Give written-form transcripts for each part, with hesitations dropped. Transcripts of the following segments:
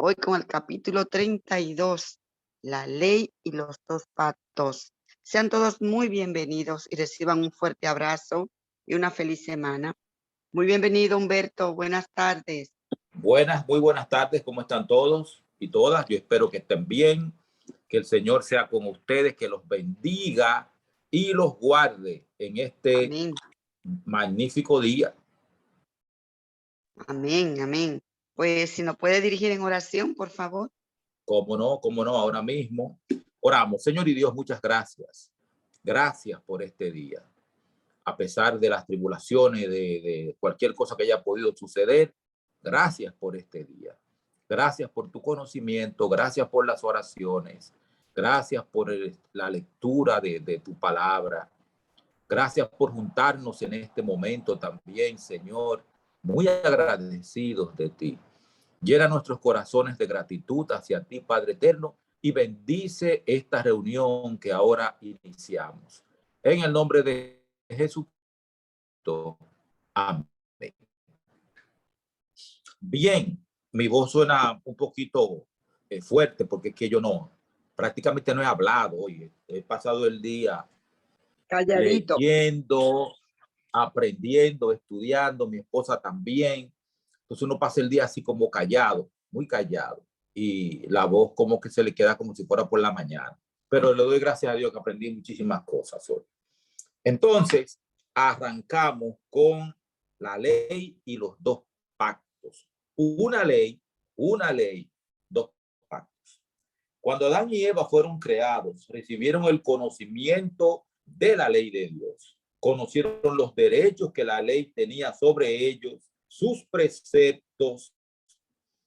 Voy con el capítulo 32, la ley y los dos pactos. Sean todos muy bienvenidos y reciban un fuerte abrazo y una feliz semana. Muy bienvenido, Humberto. Buenas tardes. Muy buenas tardes. ¿Cómo están todos y todas? Yo espero que estén bien, que el Señor sea con ustedes, que los bendiga y los guarde en este Amén. magnífico día. Amén, amén. Pues si nos puede dirigir en oración, por favor. Cómo no, ahora mismo oramos. Señor y Dios, muchas gracias. Gracias por este día. A pesar de las tribulaciones, de cualquier cosa que haya podido suceder, gracias por este día. Gracias por tu conocimiento, gracias por las oraciones, gracias por la lectura de tu palabra. Gracias por juntarnos en este momento también, Señor, muy agradecidos de ti. Llena nuestros corazones de gratitud hacia ti, Padre eterno, y bendice esta reunión que ahora iniciamos. En el nombre de Jesucristo. Amén. Bien, mi voz suena un poquito fuerte porque es que yo prácticamente no he hablado hoy. He pasado el día Calladito. leyendo, aprendiendo, estudiando, mi esposa también. Entonces uno pasa el día así como callado, muy callado, y la voz como que se le queda como si fuera por la mañana. Pero le doy gracias a Dios que aprendí muchísimas cosas hoy. Entonces, arrancamos con la ley y los dos pactos. Una ley, dos pactos. Cuando Adán y Eva fueron creados, recibieron el conocimiento de la ley de Dios. Conocieron los derechos que la ley tenía sobre ellos, sus preceptos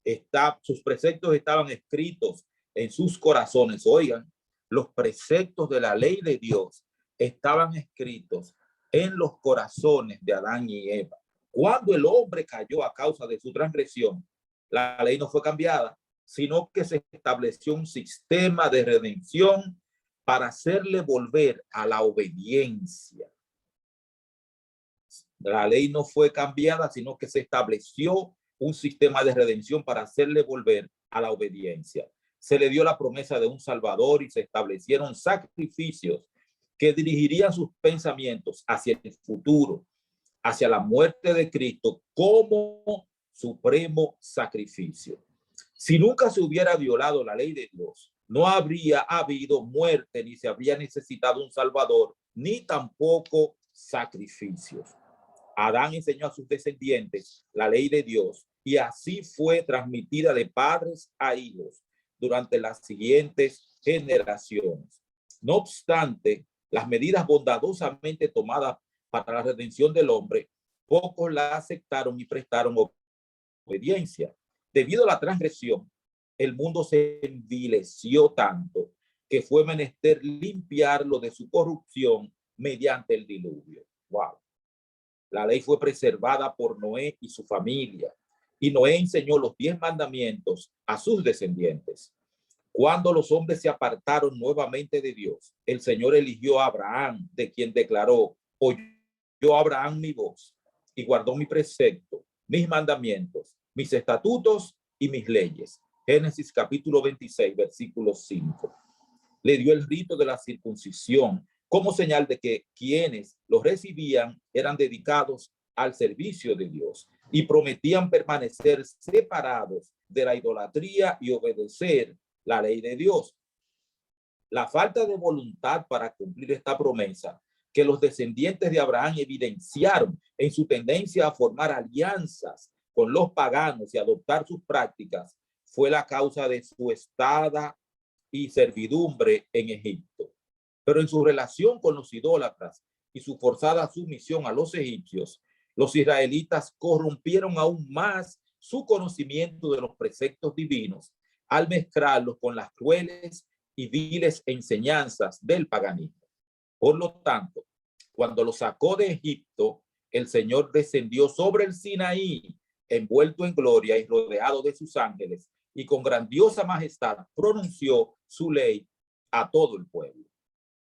estaban escritos en sus corazones. Oigan, los preceptos de la ley de Dios estaban escritos en los corazones de Adán y Eva. Cuando el hombre cayó a causa de su transgresión, la ley no fue cambiada, sino que se estableció un sistema de redención para hacerle volver a la obediencia. La ley no fue cambiada, sino que se estableció un sistema de redención para hacerle volver a la obediencia. Se le dio la promesa de un Salvador y se establecieron sacrificios que dirigirían sus pensamientos hacia el futuro, hacia la muerte de Cristo como supremo sacrificio. Si nunca se hubiera violado la ley de Dios, no habría habido muerte, ni se habría necesitado un Salvador, ni tampoco sacrificios. Adán enseñó a sus descendientes la ley de Dios y así fue transmitida de padres a hijos durante las siguientes generaciones. No obstante, las medidas bondadosamente tomadas para la redención del hombre, pocos la aceptaron y prestaron obediencia. Debido a la transgresión, el mundo se envileció tanto que fue menester limpiarlo de su corrupción mediante el diluvio. Wow. La ley fue preservada por Noé y su familia, y Noé enseñó los 10 mandamientos a sus descendientes. Cuando los hombres se apartaron nuevamente de Dios, el Señor eligió a Abraham, de quien declaró: oyó Abraham mi voz y guardó mi precepto, mis mandamientos, mis estatutos y mis leyes. Génesis capítulo 26, versículo 5. Le dio el rito de la circuncisión como señal de que quienes los recibían eran dedicados al servicio de Dios y prometían permanecer separados de la idolatría y obedecer la ley de Dios. La falta de voluntad para cumplir esta promesa que los descendientes de Abraham evidenciaron en su tendencia a formar alianzas con los paganos y adoptar sus prácticas fue la causa de su estada y servidumbre en Egipto. Pero en su relación con los idólatras y su forzada sumisión a los egipcios, los israelitas corrompieron aún más su conocimiento de los preceptos divinos al mezclarlos con las crueles y viles enseñanzas del paganismo. Por lo tanto, cuando los sacó de Egipto, el Señor descendió sobre el Sinaí, envuelto en gloria y rodeado de sus ángeles, y con grandiosa majestad pronunció su ley a todo el pueblo.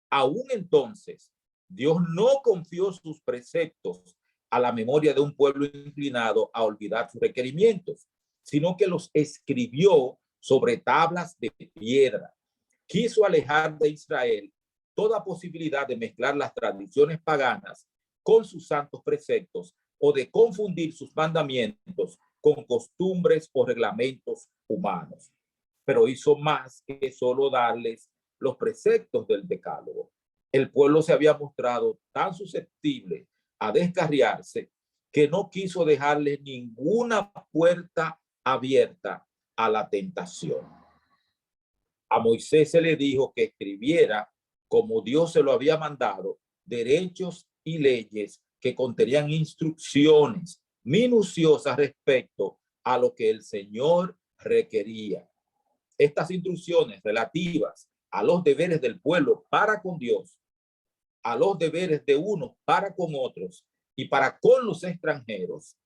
Aún entonces, Dios no confió sus preceptos a la memoria de un pueblo inclinado a olvidar sus requerimientos. sino que los escribió sobre tablas de piedra. Quiso alejar de Israel toda posibilidad de mezclar las tradiciones paganas con sus santos preceptos o de confundir sus mandamientos con costumbres o reglamentos humanos. Pero hizo más que solo darles los preceptos del decálogo. El pueblo se había mostrado tan susceptible a descarriarse que no quiso dejarle ninguna puerta abierta a la tentación. A Moisés se le dijo que escribiera, como Dios se lo había mandado, derechos y leyes que contenían instrucciones minuciosas respecto a lo que el Señor requería. Estas instrucciones relativas a los deberes del pueblo para con Dios, a los deberes de unos para con otros y para con los extranjeros,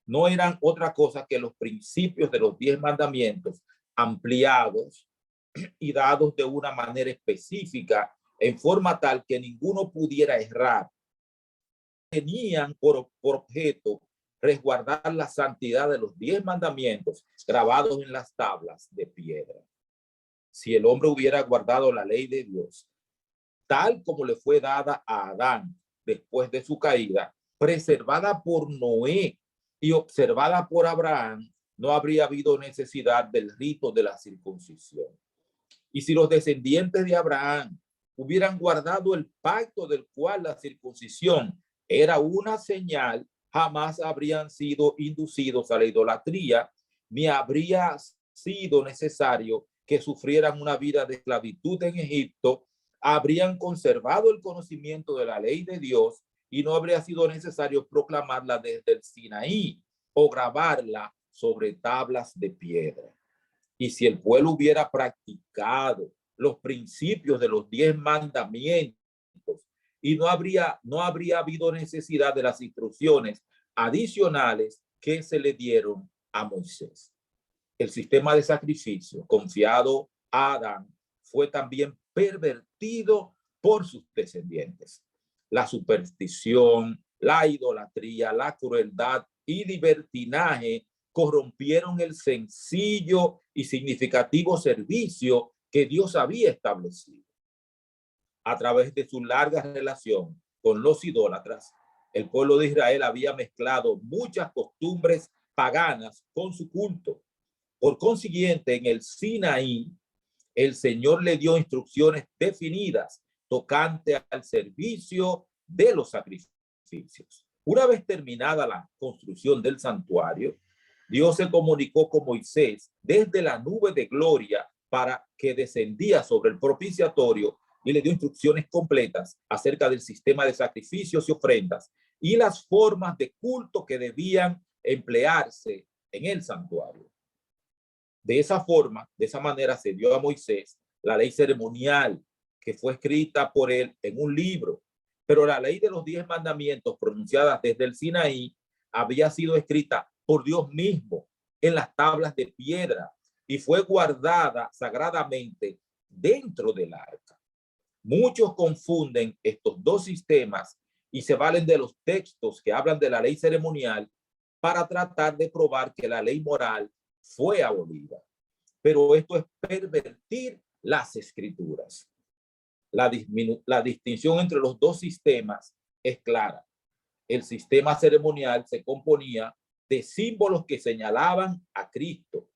no eran otra cosa que los principios de los 10 mandamientos ampliados y dados de una manera específica en forma tal que ninguno pudiera errar. Tenían por objeto resguardar la santidad de los 10 mandamientos grabados en las tablas de piedra. Si el hombre hubiera guardado la ley de Dios, tal como le fue dada a Adán después de su caída, preservada por Noé y observada por Abraham, no habría habido necesidad del rito de la circuncisión. Y si los descendientes de Abraham hubieran guardado el pacto del cual la circuncisión era una señal, jamás habrían sido inducidos a la idolatría, ni habría sido necesario que sufrieran una vida de esclavitud en Egipto, habrían conservado el conocimiento de la ley de Dios y no habría sido necesario proclamarla desde el Sinaí o grabarla sobre tablas de piedra. Y si el pueblo hubiera practicado los principios de los 10 mandamientos y no habría habido necesidad de las instrucciones adicionales que se le dieron a Moisés. El sistema de sacrificio confiado a Adán fue también pervertido por sus descendientes. La superstición, la idolatría, la crueldad y libertinaje corrompieron el sencillo y significativo servicio que Dios había establecido. A través de su larga relación con los idólatras, el pueblo de Israel había mezclado muchas costumbres paganas con su culto. Por consiguiente, en el Sinaí, el Señor le dio instrucciones definidas tocante al servicio de los sacrificios. Una vez terminada la construcción del santuario, Dios se comunicó con Moisés desde la nube de gloria para que descendía sobre el propiciatorio y le dio instrucciones completas acerca del sistema de sacrificios y ofrendas y las formas de culto que debían emplearse en el santuario. De esa forma, de esa manera se dio a Moisés la ley ceremonial que fue escrita por él en un libro, pero la ley de los 10 mandamientos pronunciadas desde el Sinaí había sido escrita por Dios mismo en las tablas de piedra y fue guardada sagradamente dentro del arca. Muchos confunden estos dos sistemas y se valen de los textos que hablan de la ley ceremonial para tratar de probar que la ley moral fue abolida. Pero esto es pervertir las escrituras. La distinción entre los dos sistemas es clara. El sistema ceremonial se componía de símbolos que señalaban a Cristo,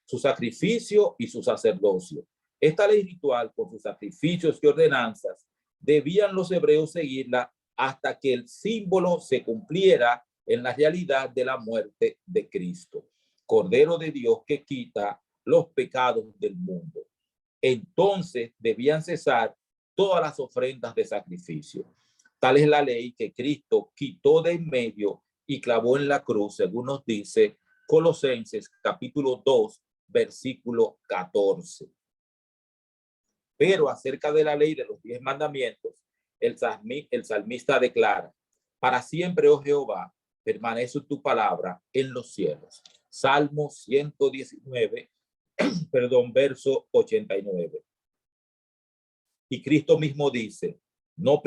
su sacrificio y su sacerdocio. Esta ley ritual, con sus sacrificios y ordenanzas, debían los hebreos seguirla hasta que el símbolo se cumpliera en la realidad de la muerte de Cristo, Cordero de Dios que quita los pecados del mundo. Entonces debían cesar todas las ofrendas de sacrificio. Tal es la ley que Cristo quitó de en medio y clavó en la cruz, según nos dice Colosenses capítulo 2, versículo 14. Pero acerca de la ley de los 10 mandamientos, el salmista declara: para siempre, oh Jehová, permanece tu palabra en los cielos. Salmo 119, verso 89. Y Cristo mismo dice: no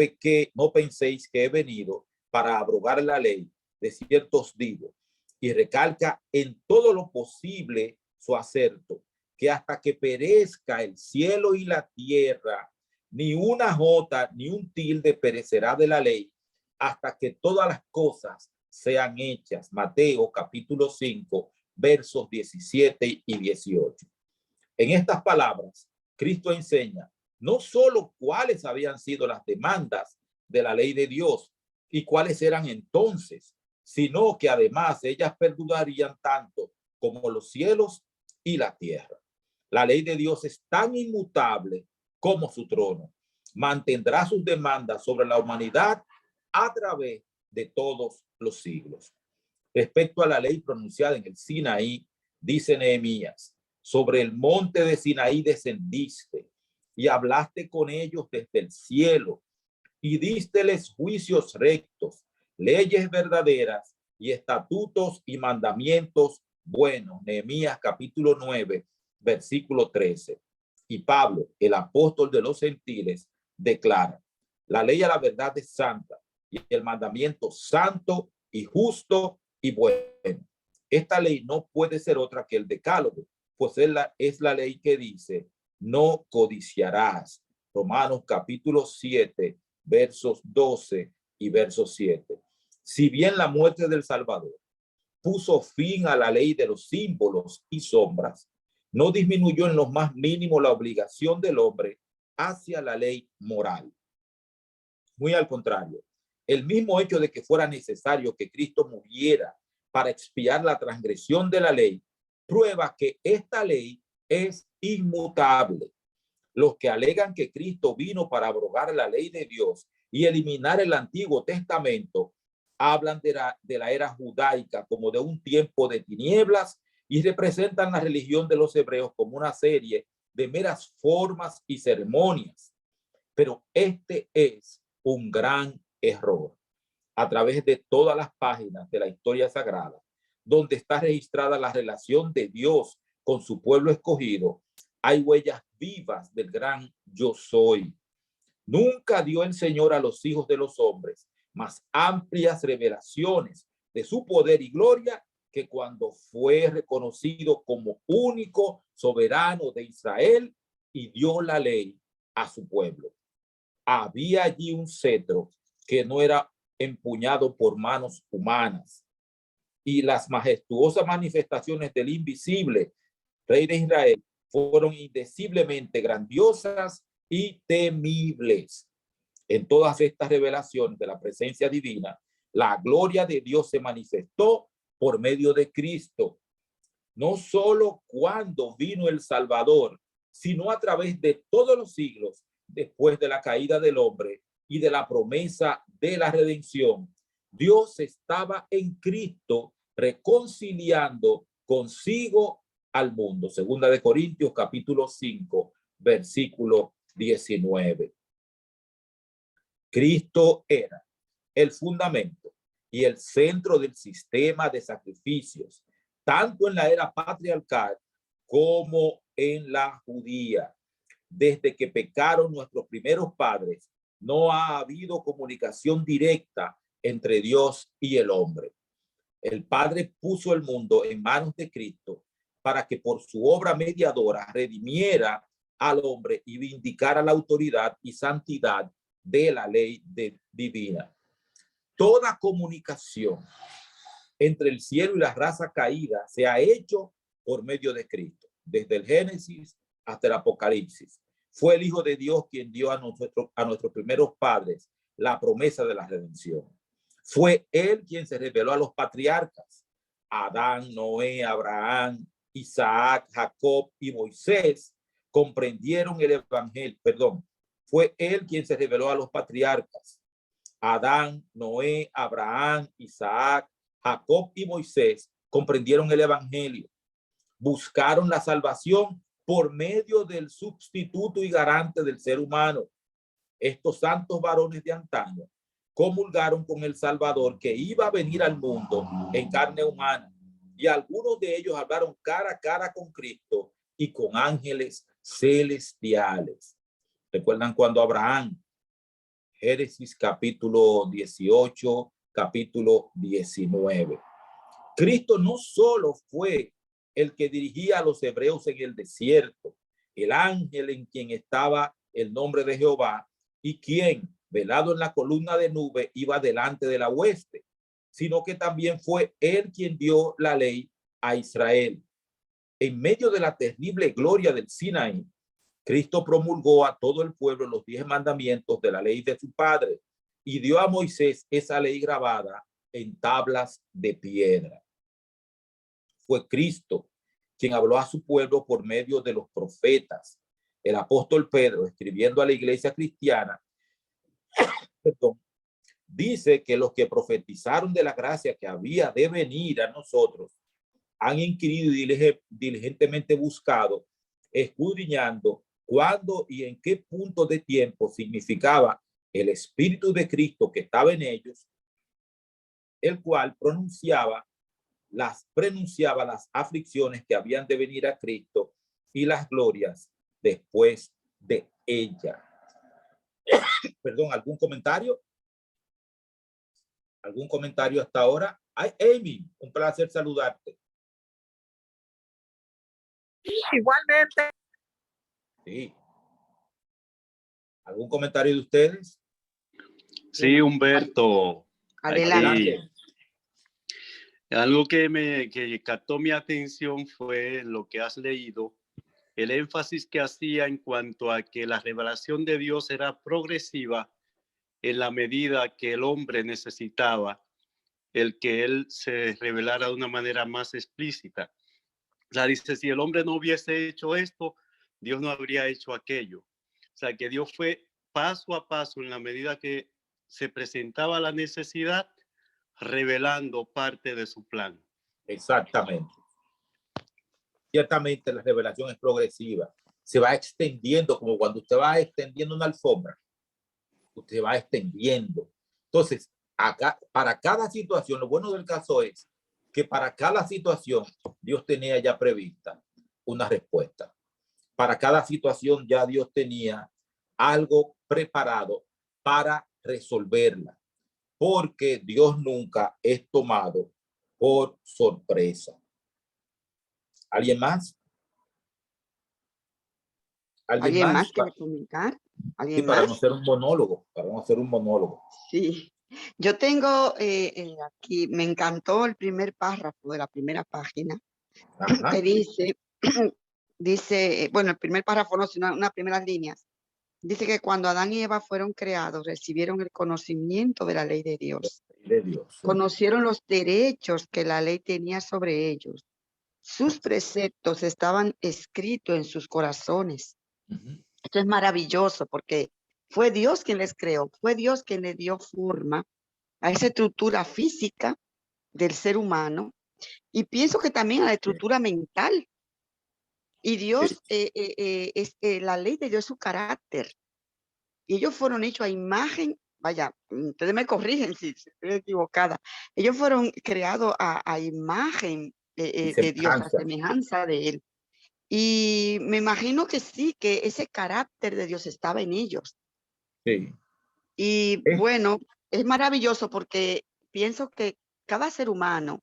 penséis que he venido para abrogar la ley. De cierto os digo y recalca en todo lo posible su acerto, que hasta que perezca el cielo y la tierra, ni una jota ni un tilde perecerá de la ley, hasta que todas las cosas sean hechas. Mateo capítulo 5, versos 17 y 18. En estas palabras, Cristo enseña no solo cuáles habían sido las demandas de la ley de Dios y cuáles eran entonces, sino que además ellas perdurarían tanto como los cielos y la tierra. La ley de Dios es tan inmutable como su trono. Mantendrá sus demandas sobre la humanidad a través de todos los siglos. Respecto a la ley pronunciada en el Sinaí, dice Nehemías: sobre el monte de Sinaí descendiste y hablaste con ellos desde el cielo y dísteles juicios rectos, leyes verdaderas y estatutos y mandamientos buenos. Nehemías capítulo 9, versículo 13. Y Pablo, el apóstol de los gentiles, declara: la ley a la verdad es santa y el mandamiento santo y justo y bueno. Esta ley no puede ser otra que el decálogo, pues es la ley que dice: no codiciarás. Romanos capítulo 7, versos 12 y versos 7. Si bien la muerte del Salvador puso fin a la ley de los símbolos y sombras, no disminuyó en lo más mínimo la obligación del hombre hacia la ley moral. Muy al contrario, el mismo hecho de que fuera necesario que Cristo muriera para expiar la transgresión de la ley, prueba que esta ley es inmutable. Los que alegan que Cristo vino para abrogar la ley de Dios y eliminar el Antiguo Testamento, hablan de la era judaica como de un tiempo de tinieblas y representan la religión de los hebreos como una serie de meras formas y ceremonias. Pero este es un gran error. A través de todas las páginas de la historia sagrada, donde está registrada la relación de Dios con su pueblo escogido, hay huellas vivas del gran yo soy. Nunca dio el Señor a los hijos de los hombres más amplias revelaciones de su poder y gloria que cuando fue reconocido como único soberano de Israel y dio la ley a su pueblo. Había allí un cetro que no era empuñado por manos humanas, y las majestuosas manifestaciones del invisible Rey de Israel fueron indeciblemente grandiosas y temibles. En todas estas revelaciones de la presencia divina, la gloria de Dios se manifestó por medio de Cristo, no solo cuando vino el Salvador, sino a través de todos los siglos después de la caída del hombre y de la promesa de la redención. Dios estaba en Cristo reconciliando consigo al mundo. Segunda de Corintios capítulo 5, versículo 19. Cristo era el fundamento y el centro del sistema de sacrificios, tanto en la era patriarcal como en la judía. Desde que pecaron nuestros primeros padres, no ha habido comunicación directa entre Dios y el hombre. El Padre puso el mundo en manos de Cristo para que por su obra mediadora redimiera al hombre y vindicara la autoridad y santidad de la ley divina. Toda comunicación entre el cielo y la raza caída se ha hecho por medio de Cristo, desde el Génesis hasta el Apocalipsis. Fue el Hijo de Dios quien dio a nuestros primeros padres la promesa de la redención. Fue él quien se reveló a los patriarcas, Adán, Noé, Abraham, Isaac, Jacob y Moisés comprendieron el evangelio, fue él quien se reveló a los patriarcas, Adán, Noé, Abraham, Isaac, Jacob y Moisés comprendieron el evangelio, buscaron la salvación por medio del sustituto y garante del ser humano. Estos santos varones de antaño comulgaron con el Salvador que iba a venir al mundo en carne humana, y algunos de ellos hablaron cara a cara con Cristo y con ángeles celestiales. ¿Recuerdan cuando Abraham? Génesis capítulo 18, capítulo 19. Cristo no solo fue el que dirigía a los hebreos en el desierto, el ángel en quien estaba el nombre de Jehová y quien, velado en la columna de nube, iba delante de la hueste, sino que también fue él quien dio la ley a Israel. En medio de la terrible gloria del Sinaí, Cristo promulgó a todo el pueblo los 10 mandamientos de la ley de su padre y dio a Moisés esa ley grabada en tablas de piedra. Fue Cristo quien habló a su pueblo por medio de los profetas. El apóstol Pedro, escribiendo a la iglesia cristiana, dice que los que profetizaron de la gracia que había de venir a nosotros han inquirido y diligentemente buscado, escudriñando cuándo y en qué punto de tiempo significaba el Espíritu de Cristo que estaba en ellos, el cual prenunciaba las aflicciones que habían de venir a Cristo y las glorias después de ella. Perdón, ¿algún comentario? ¿Algún comentario hasta ahora? Ay, Amy, un placer saludarte. Igualmente. Sí. ¿Algún comentario de ustedes? Sí, Humberto. Adelante. Algo que captó mi atención fue lo que has leído, el énfasis que hacía en cuanto a que la revelación de Dios era progresiva en la medida que el hombre necesitaba el que él se revelara de una manera más explícita. O sea, dice, si el hombre no hubiese hecho esto, Dios no habría hecho aquello. O sea, que Dios fue paso a paso en la medida que se presentaba la necesidad, revelando parte de su plan. Exactamente. Ciertamente la revelación es progresiva. Se va extendiendo como cuando usted va extendiendo una alfombra. Usted va extendiendo. Entonces, acá, para cada situación, lo bueno del caso es que para cada situación Dios tenía ya prevista una respuesta. Para cada situación ya Dios tenía algo preparado para resolverla, porque Dios nunca es tomado por sorpresa. ¿Alguien más? ¿Alguien más quiere comentar? ¿Alguien Sí, para más? no hacer un monólogo, para no hacer un monólogo. Sí. Yo tengo aquí, me encantó el primer párrafo de la primera página, Ajá. que dice, bueno, el primer párrafo no, sino unas primeras líneas. Dice que cuando Adán y Eva fueron creados, recibieron el conocimiento de la ley de Dios. De Dios. Conocieron los derechos que la ley tenía sobre ellos. Sus preceptos estaban escritos en sus corazones. Esto es maravilloso porque fue Dios quien les creó, fue Dios quien le dio forma a esa estructura física del ser humano y pienso que también a la estructura mental. Y Dios, la ley de Dios es su carácter. Y ellos fueron hechos a imagen, vaya, ustedes me corrigen si estoy equivocada, ellos fueron creados a imagen de Dios, a semejanza de Él. Y me imagino que sí, que ese carácter de Dios estaba en ellos. Sí. Y bueno, es maravilloso porque pienso que cada ser humano,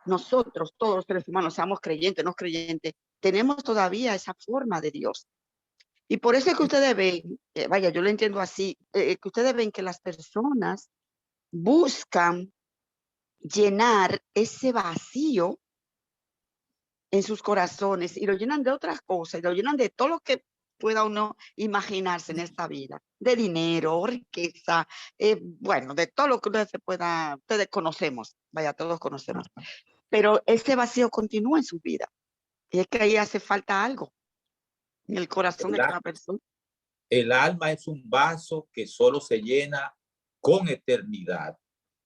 nosotros, todos los seres humanos, seamos creyentes, no creyentes, tenemos todavía esa forma de Dios. Y por eso es que ustedes ven, vaya, yo lo entiendo así, que ustedes ven que las personas buscan llenar ese vacío en sus corazones y lo llenan de otras cosas, y lo llenan de todo lo que pueda uno imaginarse en esta vida, de dinero, riqueza, bueno, de todo lo que ustedes conocemos, vaya, todos conocemos, pero ese vacío continúa en su vida y es que ahí hace falta algo en el corazón de cada persona. El alma es un vaso que solo se llena con eternidad,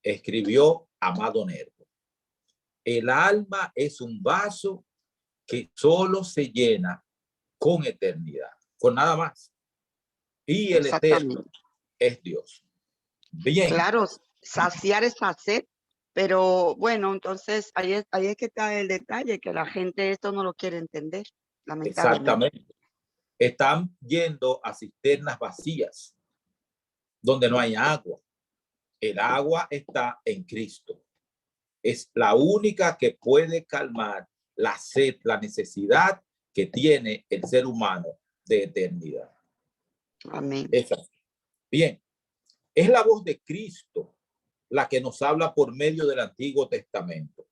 escribió Amado Nervo. El alma es un vaso que solo se llena con eternidad, con nada más. Y el eterno es Dios. Bien. Claro, saciar esa sed, pero bueno, entonces ahí es que está el detalle, que la gente esto no lo quiere entender, lamentablemente. Exactamente. Están yendo a cisternas vacías, donde no hay agua. El agua está en Cristo. Es la única que puede calmar la sed, la necesidad que tiene el ser humano de eternidad. Amén. Bien, es la voz de Cristo la que nos habla por medio del Antiguo Testamento,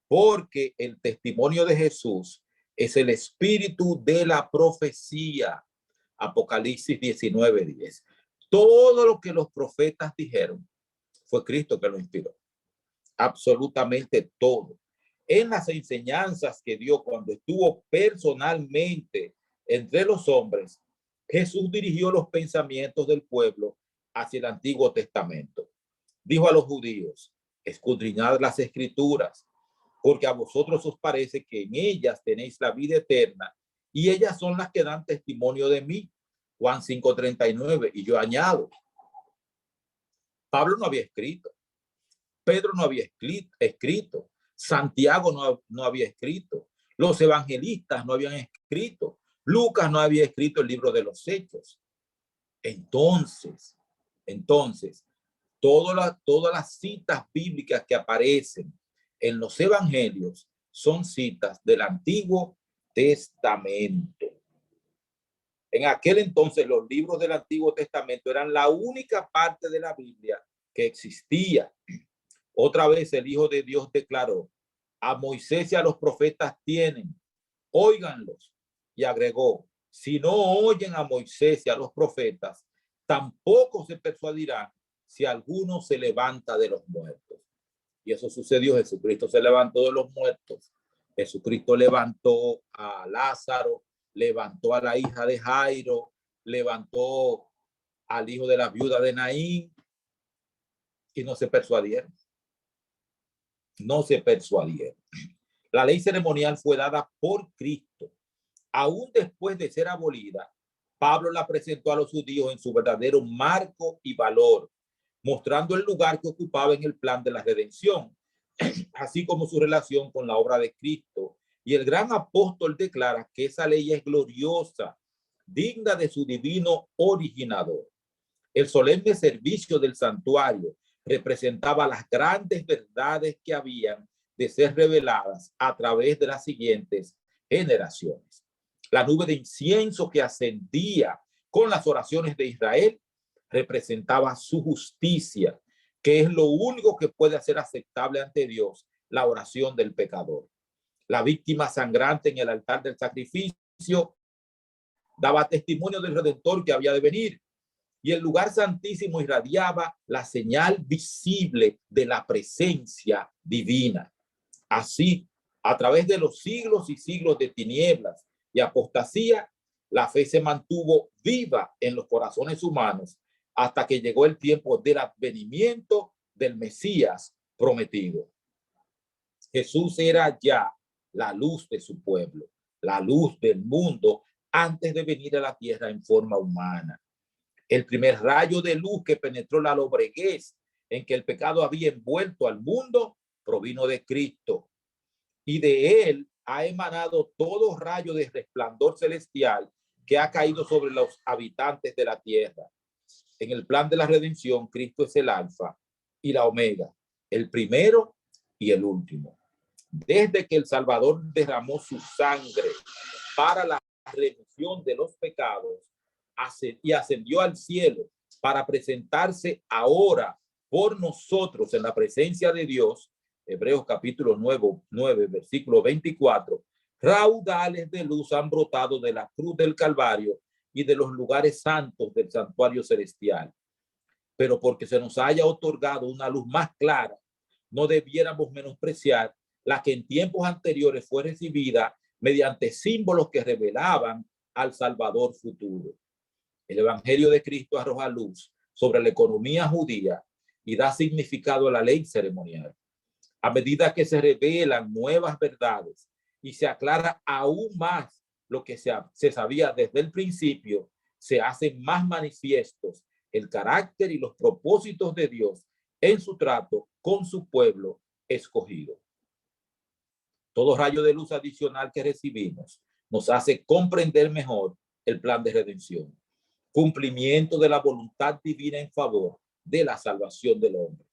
porque el testimonio de Jesús es el espíritu de la profecía. Apocalipsis 19:10. Todo lo que los profetas dijeron fue Cristo que lo inspiró. Absolutamente todo. En las enseñanzas que dio cuando estuvo personalmente entre los hombres, Jesús dirigió los pensamientos del pueblo hacia el Antiguo Testamento. Dijo a los judíos: escudriñad las escrituras, porque a vosotros os parece que en ellas tenéis la vida eterna, y ellas son las que dan testimonio de mí. Juan 5:39. Y yo añado, Pablo no había escrito, Pedro no había escrito, Santiago no había escrito, los evangelistas no habían escrito, Lucas no había escrito el libro de los Hechos. Entonces, todas las citas bíblicas que aparecen en los evangelios son citas del Antiguo Testamento. En aquel entonces los libros del Antiguo Testamento eran la única parte de la Biblia que existía. Otra vez el Hijo de Dios declaró: a Moisés y a los profetas tienen, óiganlos. Y agregó: si no oyen a Moisés y a los profetas, tampoco se persuadirán si alguno se levanta de los muertos. Y eso sucedió. Jesucristo se levantó de los muertos. Jesucristo levantó a Lázaro, levantó a la hija de Jairo, levantó al hijo de la viuda de Naín, y no se persuadieron. No se persuadieron. La ley ceremonial fue dada por Cristo. Aún después de ser abolida, Pablo la presentó a los judíos en su verdadero marco y valor, mostrando el lugar que ocupaba en el plan de la redención, así como su relación con la obra de Cristo. Y el gran apóstol declara que esa ley es gloriosa, digna de su divino originador. El solemne servicio del santuario representaba las grandes verdades que habían de ser reveladas a través de las siguientes generaciones. La nube de incienso que ascendía con las oraciones de Israel representaba su justicia, que es lo único que puede hacer aceptable ante Dios la oración del pecador. La víctima sangrante en el altar del sacrificio daba testimonio del Redentor que había de venir, y el lugar santísimo irradiaba la señal visible de la presencia divina. Así, a través de los siglos y siglos de tinieblas y apostasía, la fe se mantuvo viva en los corazones humanos hasta que llegó el tiempo del advenimiento del Mesías prometido. Jesús era ya la luz de su pueblo, la luz del mundo antes de venir a la tierra en forma humana. El primer rayo de luz que penetró la lobreguez en que el pecado había envuelto al mundo provino de Cristo, y de él ha emanado todo rayo de resplandor celestial que ha caído sobre los habitantes de la tierra. En el plan de la redención, Cristo es el alfa y la omega, el primero y el último. Desde que el Salvador derramó su sangre para la remisión de los pecados y ascendió al cielo para presentarse ahora por nosotros en la presencia de Dios, Hebreos capítulo 9, versículo 24, raudales de luz han brotado de la cruz del Calvario y de los lugares santos del santuario celestial. Pero porque se nos haya otorgado una luz más clara, no debiéramos menospreciar la que en tiempos anteriores fue recibida mediante símbolos que revelaban al Salvador futuro. El Evangelio de Cristo arroja luz sobre la economía judía y da significado a la ley ceremonial. A medida que se revelan nuevas verdades y se aclara aún más lo que se sabía desde el principio, se hacen más manifiestos el carácter y los propósitos de Dios en su trato con su pueblo escogido. Todo rayo de luz adicional que recibimos nos hace comprender mejor el plan de redención, cumplimiento de la voluntad divina en favor de la salvación del hombre.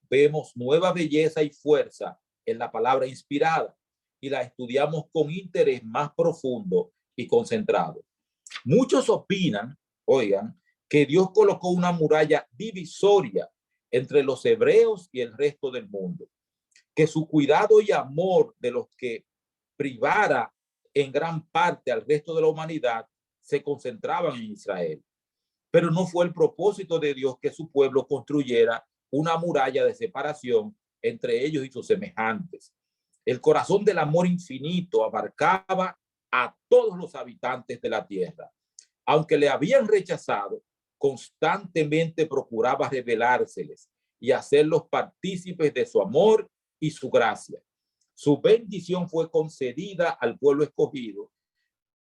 vemos nueva belleza y fuerza en la palabra inspirada y la estudiamos con interés más profundo y concentrado. Muchos opinan, oigan, que Dios colocó una muralla divisoria entre los hebreos y el resto del mundo, que su cuidado y amor de los que privara en gran parte al resto de la humanidad se concentraban en Israel. Pero no fue el propósito de Dios que su pueblo construyera una muralla de separación entre ellos y sus semejantes. El corazón del amor infinito abarcaba a todos los habitantes de la tierra. Aunque le habían rechazado, constantemente procuraba revelárseles y hacerlos partícipes de su amor y su gracia. Su bendición fue concedida al pueblo escogido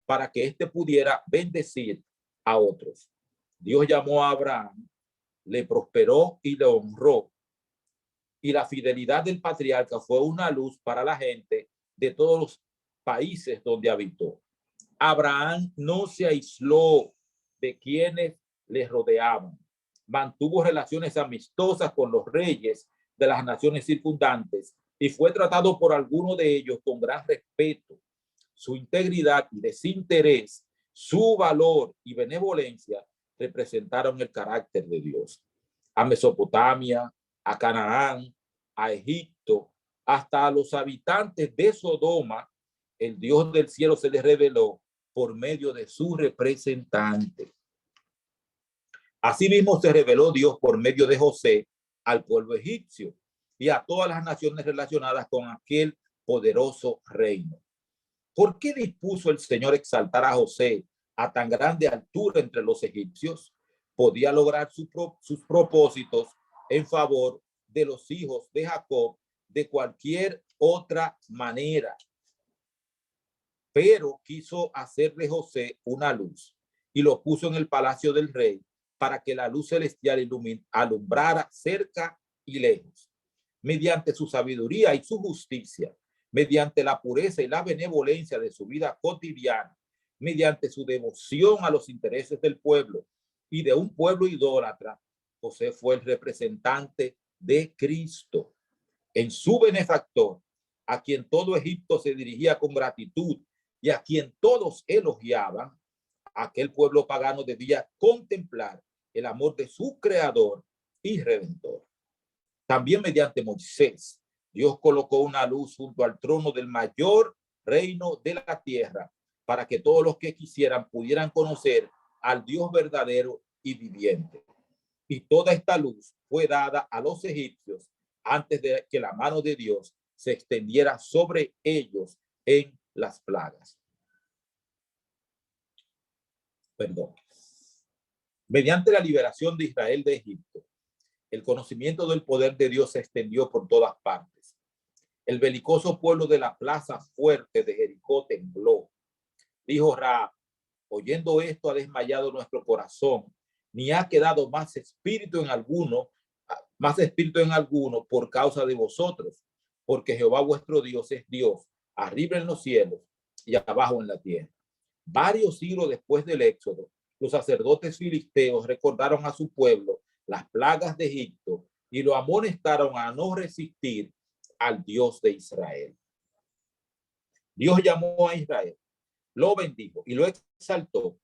para que éste pudiera bendecir a otros. Dios llamó a Abraham, le prosperó y le honró. Y la fidelidad del patriarca fue una luz para la gente de todos los países donde habitó. Abraham no se aisló de quienes le rodeaban. Mantuvo relaciones amistosas con los reyes de las naciones circundantes y fue tratado por algunos de ellos con gran respeto. Su integridad y desinterés, su valor y benevolencia representaron el carácter de Dios. A Mesopotamia, a Canaán, a Egipto, hasta a los habitantes de Sodoma, el Dios del cielo se les reveló por medio de su representante. Asimismo se reveló Dios por medio de José al pueblo egipcio y a todas las naciones relacionadas con aquel poderoso reino. ¿Por qué dispuso el Señor exaltar a José a tan grande altura entre los egipcios? Podía lograr sus propósitos en favor de los hijos de Jacob de cualquier otra manera. Pero quiso hacer de José una luz y lo puso en el palacio del rey para que la luz celestial alumbrara cerca y lejos. Mediante su sabiduría y su justicia, mediante la pureza y la benevolencia de su vida cotidiana, mediante su devoción a los intereses del pueblo y de un pueblo idólatra, José fue el representante de Cristo. En su benefactor, a quien todo Egipto se dirigía con gratitud y a quien todos elogiaban, aquel pueblo pagano debía contemplar el amor de su creador y redentor. También mediante Moisés, Dios colocó una luz junto al trono del mayor reino de la tierra para que todos los que quisieran pudieran conocer al Dios verdadero y viviente. Y toda esta luz fue dada a los egipcios antes de que la mano de Dios se extendiera sobre ellos en las plagas. Perdón. Mediante la liberación de Israel de Egipto, el conocimiento del poder de Dios se extendió por todas partes. El belicoso pueblo de la plaza fuerte de Jericó tembló. Dijo Rahab: oyendo esto ha desmayado nuestro corazón, ni ha quedado más espíritu en alguno por causa de vosotros, porque Jehová vuestro Dios es Dios, arriba en los cielos y abajo en la tierra. Varios siglos después del éxodo, los sacerdotes filisteos recordaron a su pueblo las plagas de Egipto y lo amonestaron a no resistir al Dios de Israel. Dios llamó a Israel, lo bendijo y lo exaltó,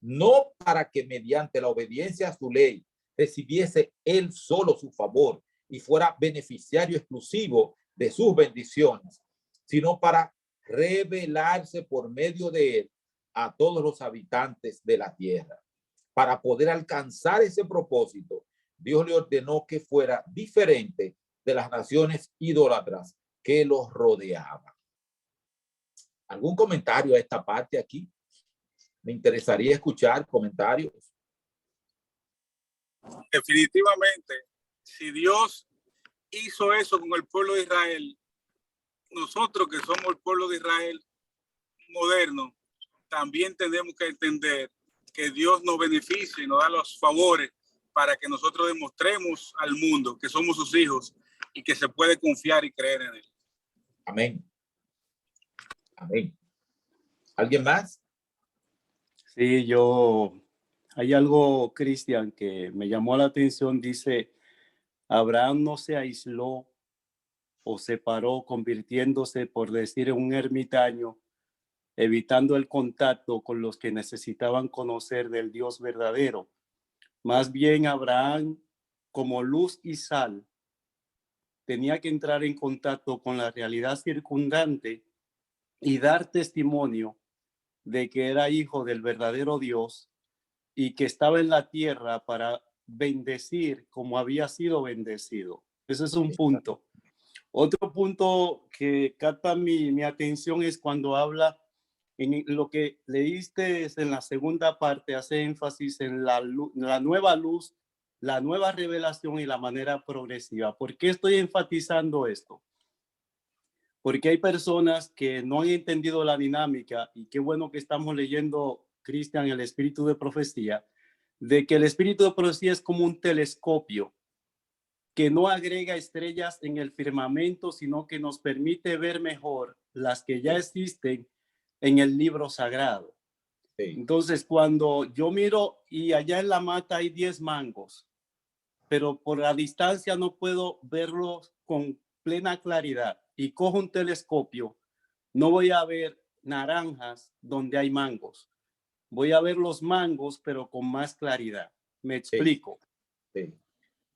no para que mediante la obediencia a su ley recibiese él solo su favor y fuera beneficiario exclusivo de sus bendiciones, sino para revelarse por medio de él a todos los habitantes de la tierra. Para poder alcanzar ese propósito, Dios le ordenó que fuera diferente de las naciones idólatras que los rodeaban. ¿Algún comentario a esta parte aquí? Me interesaría escuchar comentarios. Definitivamente, si Dios hizo eso con el pueblo de Israel, nosotros que somos el pueblo de Israel moderno, también tenemos que entender que Dios nos beneficia y nos da los favores para que nosotros demostremos al mundo que somos sus hijos y que se puede confiar y creer en él. Amén. Amén. ¿Alguien más? Sí, hay algo, Cristian, que me llamó la atención. Dice, Abraham no se aisló o separó, convirtiéndose, por decir, en un ermitaño, evitando el contacto con los que necesitaban conocer del Dios verdadero. Más bien, Abraham, como luz y sal, tenía que entrar en contacto con la realidad circundante y dar testimonio de que era hijo del verdadero Dios y que estaba en la tierra para bendecir como había sido bendecido. Ese es un punto. Otro punto que capta mi atención es cuando habla en lo que leíste en la segunda parte, hace énfasis en la nueva luz, la nueva revelación y la manera progresiva. ¿Por qué estoy enfatizando esto? Porque hay personas que no han entendido la dinámica, y qué bueno que estamos leyendo, Cristian, el espíritu de profecía, de que el espíritu de profecía es como un telescopio que no agrega estrellas en el firmamento, sino que nos permite ver mejor las que ya existen en el libro sagrado. Sí. Entonces, cuando yo miro y allá en la mata hay 10 mangos, pero por la distancia no puedo verlos con plena claridad y cojo un telescopio, no voy a ver naranjas donde hay mangos. Voy a ver los mangos, pero con más claridad. Me explico. Sí.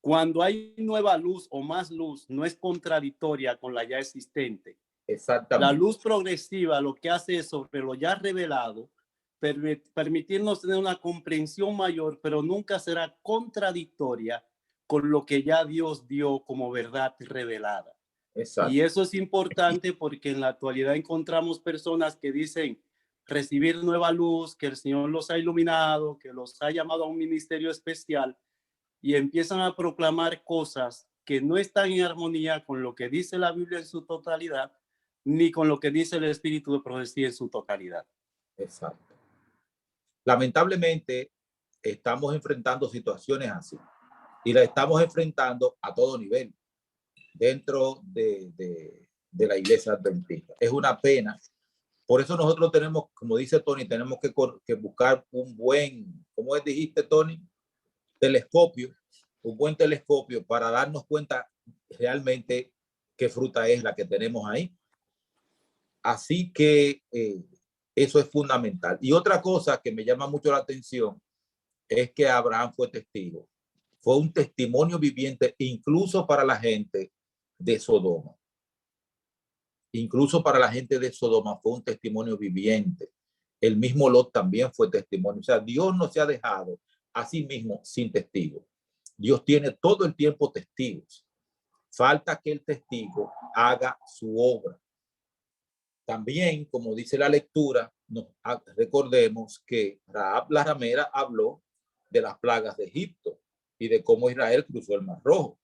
Cuando hay nueva luz o más luz, no es contradictoria con la ya existente. Exactamente. La luz progresiva lo que hace es sobre lo ya revelado, permitirnos tener una comprensión mayor, pero nunca será contradictoria con lo que ya Dios dio como verdad revelada. Exacto. Y eso es importante porque en la actualidad encontramos personas que dicen recibir nueva luz, que el Señor los ha iluminado, que los ha llamado a un ministerio especial, y empiezan a proclamar cosas que no están en armonía con lo que dice la Biblia en su totalidad, ni con lo que dice el espíritu de profecía en su totalidad. Exacto. Lamentablemente, estamos enfrentando situaciones así y las estamos enfrentando a todo nivel dentro de la iglesia adventista. Es una pena. Por eso nosotros tenemos, como dice Tony, tenemos que buscar un buen, ¿cómo dijiste, Tony? Telescopio, un buen telescopio para darnos cuenta realmente qué fruta es la que tenemos ahí. Así que eso es fundamental. Y otra cosa que me llama mucho la atención es que Abraham fue testigo. Fue un testimonio viviente incluso para la gente de Sodoma. Incluso para la gente de Sodoma fue un testimonio viviente. El mismo Lot también fue testimonio. O sea, Dios no se ha dejado a sí mismo sin testigos. Dios tiene todo el tiempo testigos. Falta que el testigo haga su obra. También, como dice la lectura, recordemos que Rahab la ramera habló de las plagas de Egipto y de cómo Israel cruzó el Mar Rojo.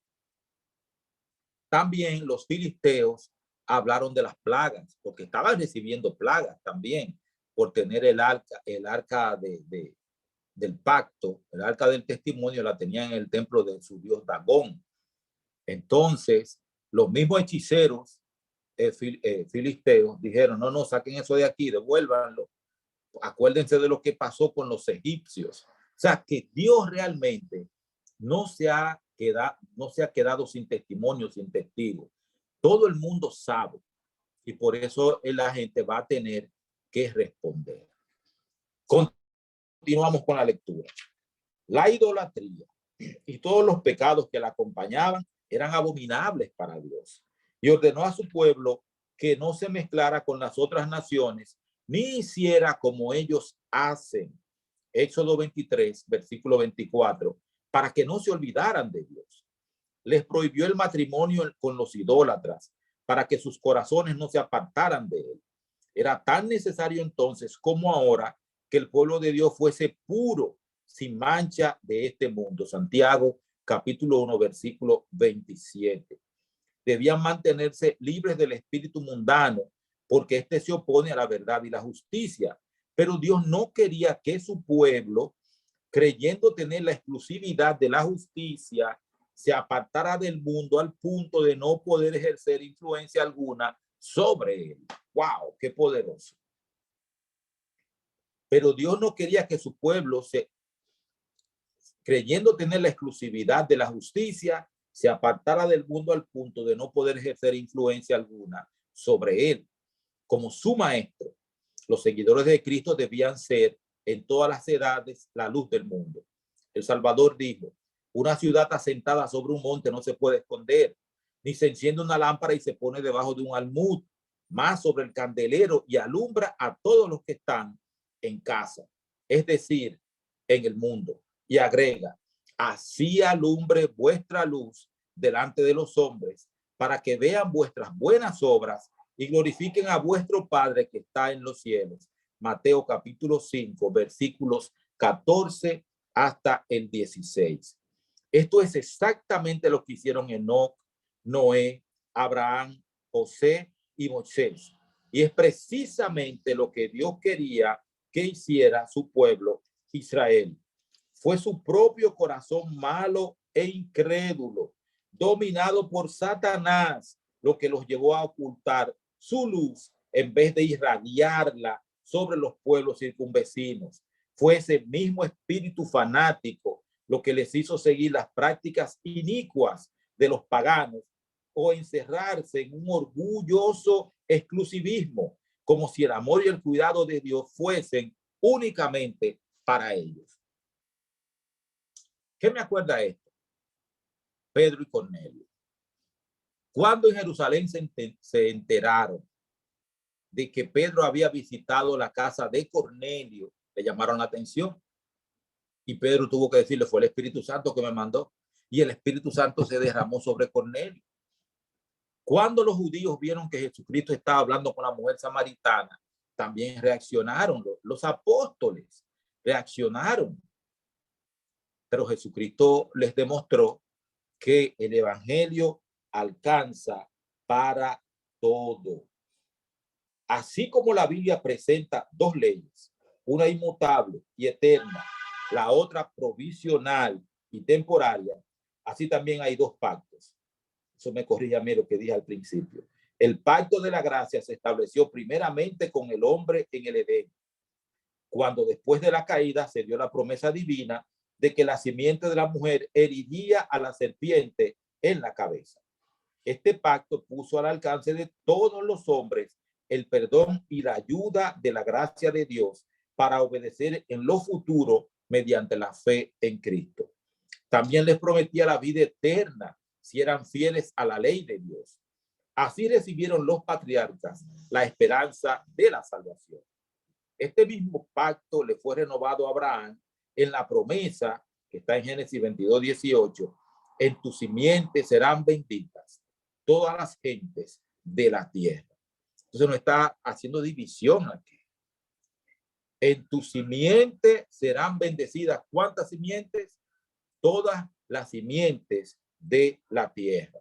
También los filisteos hablaron de las plagas, porque estaban recibiendo plagas también por tener el arca del pacto, el arca del testimonio, la tenían en el templo de su dios Dagón. Entonces, los mismos hechiceros filisteos dijeron, no, saquen eso de aquí, devuélvanlo. Acuérdense de lo que pasó con los egipcios. O sea, que Dios realmente no se ha quedado sin testimonio, sin testigo. Todo el mundo sabe y por eso la gente va a tener que responder. Continuamos con la lectura. La idolatría y todos los pecados que la acompañaban eran abominables para Dios y ordenó a su pueblo que no se mezclara con las otras naciones ni hiciera como ellos hacen. Éxodo 23, versículo 24, para que no se olvidaran de Dios. Les prohibió el matrimonio con los idólatras para que sus corazones no se apartaran de él. Era tan necesario entonces como ahora que el pueblo de Dios fuese puro, sin mancha de este mundo. Santiago capítulo 1, versículo 27. Debían mantenerse libres del espíritu mundano porque este se opone a la verdad y la justicia. Pero Dios no quería que su pueblo, creyendo tener la exclusividad de la justicia, se apartara del mundo al punto de no poder ejercer influencia alguna sobre él. ¡Wow! ¡Qué poderoso! Pero Dios no quería que su pueblo, creyendo tener la exclusividad de la justicia, se apartara del mundo al punto de no poder ejercer influencia alguna sobre él. Como su maestro, los seguidores de Cristo debían ser en todas las edades la luz del mundo. El Salvador dijo: una ciudad asentada sobre un monte no se puede esconder, ni se enciende una lámpara y se pone debajo de un almud, más sobre el candelero y alumbra a todos los que están en casa, es decir, en el mundo. Y agrega: así alumbre vuestra luz delante de los hombres, para que vean vuestras buenas obras y glorifiquen a vuestro Padre que está en los cielos. Mateo capítulo 5, versículos 14 hasta el 16. Esto es exactamente lo que hicieron Enoc, Noé, Abraham, José y Moisés. Y es precisamente lo que Dios quería que hiciera su pueblo Israel. Fue su propio corazón malo e incrédulo, dominado por Satanás, lo que los llevó a ocultar su luz en vez de irradiarla sobre los pueblos circunvecinos. Fue ese mismo espíritu fanático lo que les hizo seguir las prácticas inicuas de los paganos o encerrarse en un orgulloso exclusivismo, como si el amor y el cuidado de Dios fuesen únicamente para ellos. ¿Qué me acuerda esto? Pedro y Cornelio. Cuando en Jerusalén se enteraron de que Pedro había visitado la casa de Cornelio, le llamaron la atención. Y Pedro tuvo que decirle: fue el Espíritu Santo que me mandó. Y el Espíritu Santo se derramó sobre Cornelio. Cuando los judíos vieron que Jesucristo estaba hablando con la mujer samaritana, también reaccionaron. Los apóstoles reaccionaron. Pero Jesucristo les demostró que el evangelio alcanza para todo. Así como la Biblia presenta dos leyes, una inmutable y eterna, la otra provisional y temporaria, así también hay dos pactos. Eso me corrige a mí lo que dije al principio. El pacto de la gracia se estableció primeramente con el hombre en el Edén, cuando después de la caída se dio la promesa divina de que la simiente de la mujer heriría a la serpiente en la cabeza. Este pacto puso al alcance de todos los hombres el perdón y la ayuda de la gracia de Dios para obedecer en lo futuro mediante la fe en Cristo. También les prometía la vida eterna si eran fieles a la ley de Dios. Así recibieron los patriarcas la esperanza de la salvación. Este mismo pacto le fue renovado a Abraham en la promesa que está en Génesis 22:18. En tu simiente serán benditas todas las gentes de la tierra. Entonces no está haciendo división aquí. En tu simiente serán bendecidas. ¿Cuántas simientes? Todas las simientes de la tierra.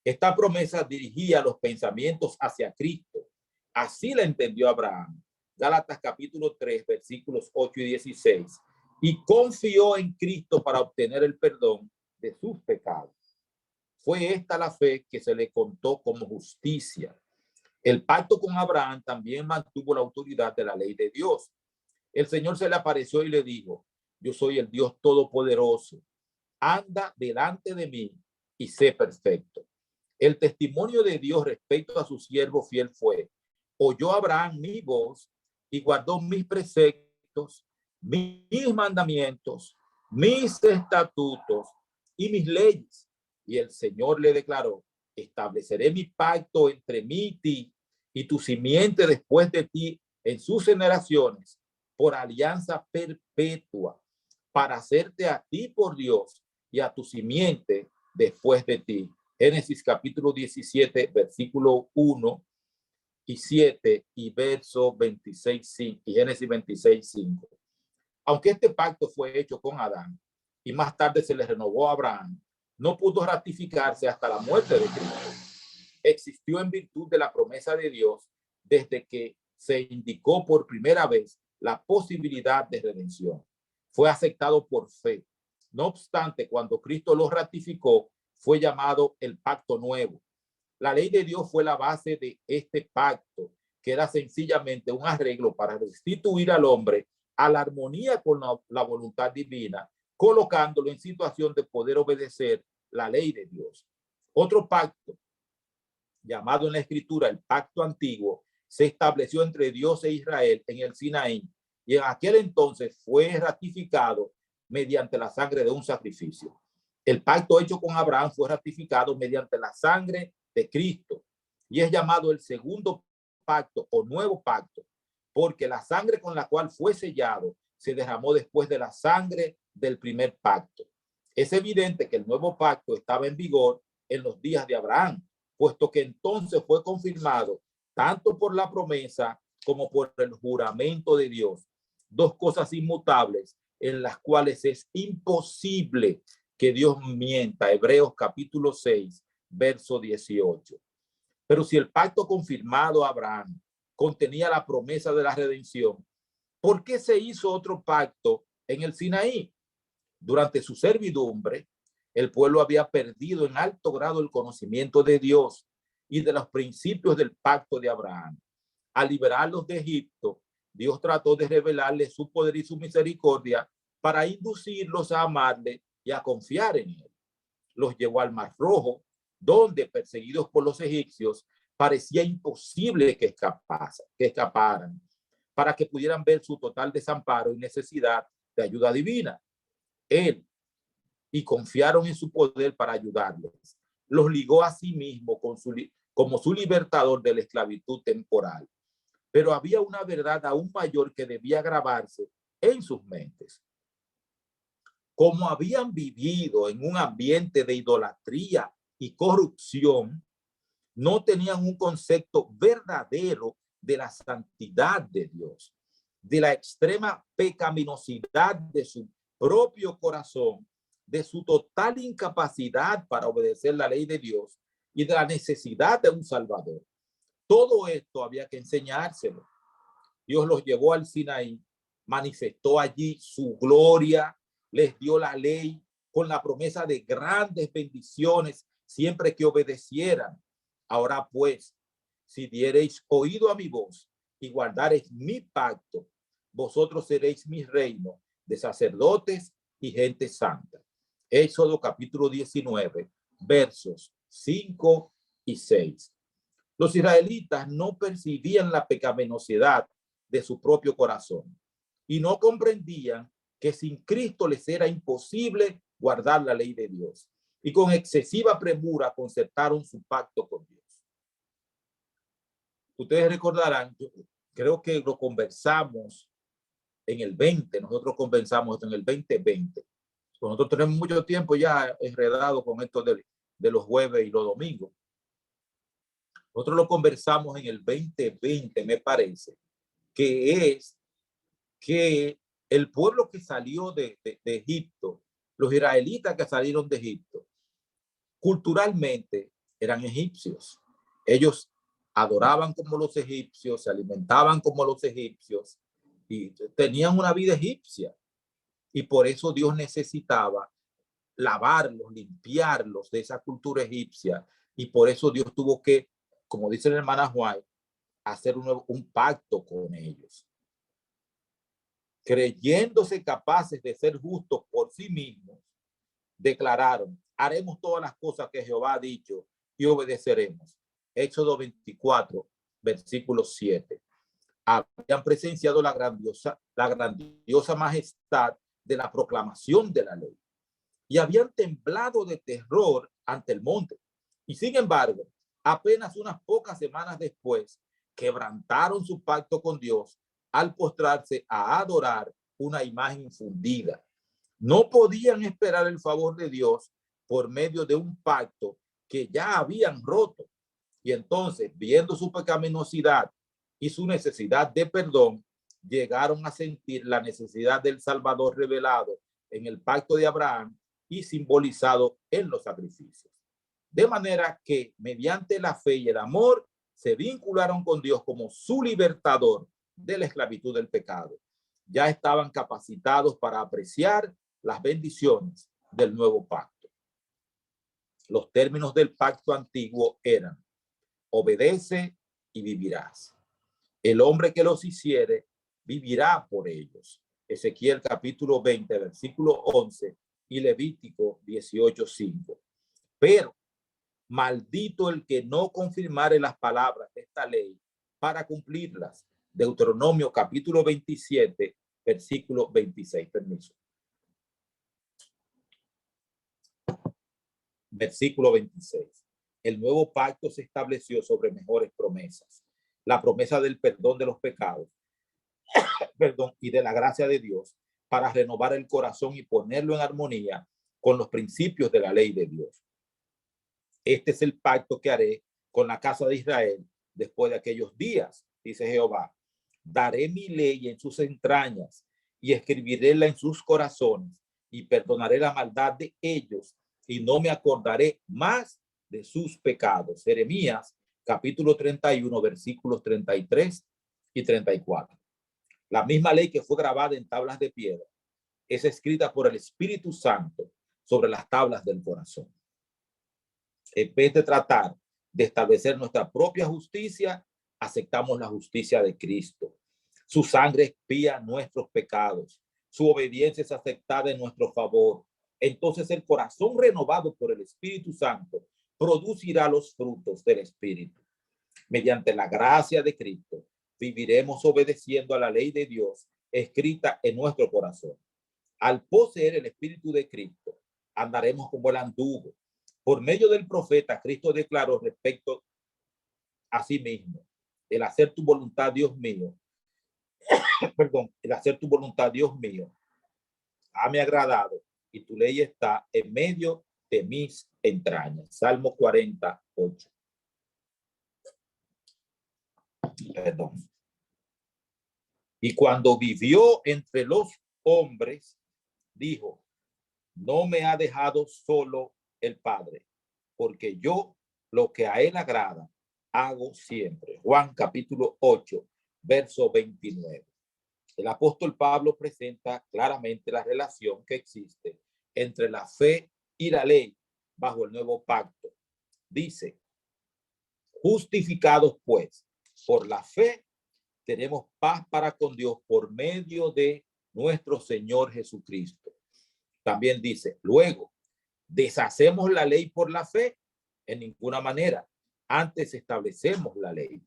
Esta promesa dirigía los pensamientos hacia Cristo. Así la entendió Abraham. Gálatas capítulo 3, versículos 8 y 16. Y confió en Cristo para obtener el perdón de sus pecados. Fue esta la fe que se le contó como justicia. El pacto con Abraham también mantuvo la autoridad de la ley de Dios. El Señor se le apareció y le dijo: yo soy el Dios todopoderoso. Anda delante de mí y sé perfecto. El testimonio de Dios respecto a su siervo fiel fue: oyó Abraham mi voz y guardó mis preceptos, mis mandamientos, mis estatutos y mis leyes. Y el Señor le declaró: estableceré mi pacto entre mí y ti y tu simiente después de ti en sus generaciones por alianza perpetua, para hacerte a ti por Dios y a tu simiente después de ti. Génesis capítulo 17, versículo 1 y 7 y verso 26 y Génesis 26, 5. Aunque este pacto fue hecho con Adán y más tarde se le renovó a Abraham, no pudo ratificarse hasta la muerte de Cristo. Existió en virtud de la promesa de Dios desde que se indicó por primera vez la posibilidad de redención. Fue aceptado por fe. No obstante, cuando Cristo lo ratificó, fue llamado el pacto nuevo. La ley de Dios fue la base de este pacto, que era sencillamente un arreglo para restituir al hombre a la armonía con la voluntad divina colocándolo en situación de poder obedecer la ley de Dios. Otro pacto, llamado en la Escritura el pacto antiguo, se estableció entre Dios e Israel en el Sinaí, y en aquel entonces fue ratificado mediante la sangre de un sacrificio. El pacto hecho con Abraham fue ratificado mediante la sangre de Cristo y es llamado el segundo pacto o nuevo pacto, porque la sangre con la cual fue sellado se derramó después de la sangre del primer pacto. Es evidente que el nuevo pacto estaba en vigor en los días de Abraham, puesto que entonces fue confirmado tanto por la promesa como por el juramento de Dios. Dos cosas inmutables en las cuales es imposible que Dios mienta. Hebreos capítulo 6, verso 18. Pero si el pacto confirmado a Abraham contenía la promesa de la redención, ¿por qué se hizo otro pacto en el Sinaí? Durante su servidumbre, el pueblo había perdido en alto grado el conocimiento de Dios y de los principios del pacto de Abraham. Al liberarlos de Egipto, Dios trató de revelarles su poder y su misericordia para inducirlos a amarle y a confiar en él. Los llevó al Mar Rojo, donde, perseguidos por los egipcios, parecía imposible que escaparan, para que pudieran ver su total desamparo y necesidad de ayuda divina. Él, y confiaron en su poder para ayudarles. Los ligó a sí mismo como su libertador de la esclavitud temporal. Pero había una verdad aún mayor que debía grabarse en sus mentes. Como habían vivido en un ambiente de idolatría y corrupción, no tenían un concepto verdadero de la santidad de Dios, de la extrema pecaminosidad de su propio corazón, de su total incapacidad para obedecer la ley de Dios y de la necesidad de un Salvador. Todo esto había que enseñárselo. Dios los llevó al Sinaí, manifestó allí su gloria, les dio la ley con la promesa de grandes bendiciones siempre que obedecieran. Ahora pues, si diereis oído a mi voz y guardareis mi pacto, vosotros seréis mi reino de sacerdotes y gente santa. Éxodo capítulo 19, versos 5 y 6. Los israelitas no percibían la pecaminosidad de su propio corazón y no comprendían que sin Cristo les era imposible guardar la ley de Dios, y con excesiva premura concertaron su pacto con Dios. Ustedes recordarán, creo que lo conversamos en el 20, nosotros conversamos esto en el 2020. Nosotros tenemos mucho tiempo ya enredado con esto de los jueves y los domingos. Nosotros lo conversamos en el 2020, me parece, que es que el pueblo que salió de Egipto, los israelitas que salieron de Egipto, culturalmente eran egipcios. Ellos adoraban como los egipcios, se alimentaban como los egipcios y tenían una vida egipcia. Y por eso Dios necesitaba lavarlos, limpiarlos de esa cultura egipcia. Y por eso Dios tuvo que, como dice la hermana Juan, hacer un pacto con ellos. Creyéndose capaces de ser justos por sí mismos, declararon: haremos todas las cosas que Jehová ha dicho y obedeceremos. Éxodo 24, versículo 7. Habían presenciado la grandiosa majestad de la proclamación de la ley y habían temblado de terror ante el monte. Y sin embargo, apenas unas pocas semanas después, quebrantaron su pacto con Dios al postrarse a adorar una imagen fundida. No podían esperar el favor de Dios por medio de un pacto que ya habían roto. Y entonces, viendo su pecaminosidad y su necesidad de perdón, llegaron a sentir la necesidad del Salvador revelado en el pacto de Abraham y simbolizado en los sacrificios. De manera que, mediante la fe y el amor, se vincularon con Dios como su libertador de la esclavitud del pecado. Ya estaban capacitados para apreciar las bendiciones del nuevo pacto. Los términos del pacto antiguo eran: obedece y vivirás. El hombre que los hiciere vivirá por ellos. Ezequiel capítulo 20, versículo 11 y Levítico 18:5. Pero maldito el que no confirmare las palabras de esta ley para cumplirlas. Deuteronomio capítulo 27, versículo 26. Permiso. Versículo 26. El nuevo pacto se estableció sobre mejores promesas. La promesa del perdón de los pecados, perdón, y de la gracia de Dios para renovar el corazón y ponerlo en armonía con los principios de la ley de Dios. Este es el pacto que haré con la casa de Israel después de aquellos días, dice Jehová. Daré mi ley en sus entrañas y escribiréla en sus corazones y perdonaré la maldad de ellos y no me acordaré más de sus pecados. Jeremías capítulo 31, versículos 33 y 34. La misma ley que fue grabada en tablas de piedra es escrita por el Espíritu Santo sobre las tablas del corazón. En vez de tratar de establecer nuestra propia justicia, aceptamos la justicia de Cristo. Su sangre expía nuestros pecados. Su obediencia es aceptada en nuestro favor. Entonces el corazón renovado por el Espíritu Santo producirá los frutos del Espíritu. Mediante la gracia de Cristo, viviremos obedeciendo a la ley de Dios escrita en nuestro corazón. Al poseer el Espíritu de Cristo, andaremos como el anduvo. Por medio del profeta, Cristo declaró respecto a sí mismo: el hacer tu voluntad, Dios mío, perdón, el hacer tu voluntad, Dios mío, hame agradado y tu ley está en medio de mis entrañas. Salmo 48. Perdón. Y cuando vivió entre los hombres, dijo: no me ha dejado solo el Padre, porque yo lo que a él agrada hago siempre. Juan capítulo 8, verso 29. El apóstol Pablo presenta claramente la relación que existe entre la fe y la ley bajo el nuevo pacto. Dice: justificados pues por la fe, tenemos paz para con Dios por medio de nuestro Señor Jesucristo. También dice: luego, ¿deshacemos la ley por la fe? En ninguna manera. Antes establecemos la ley.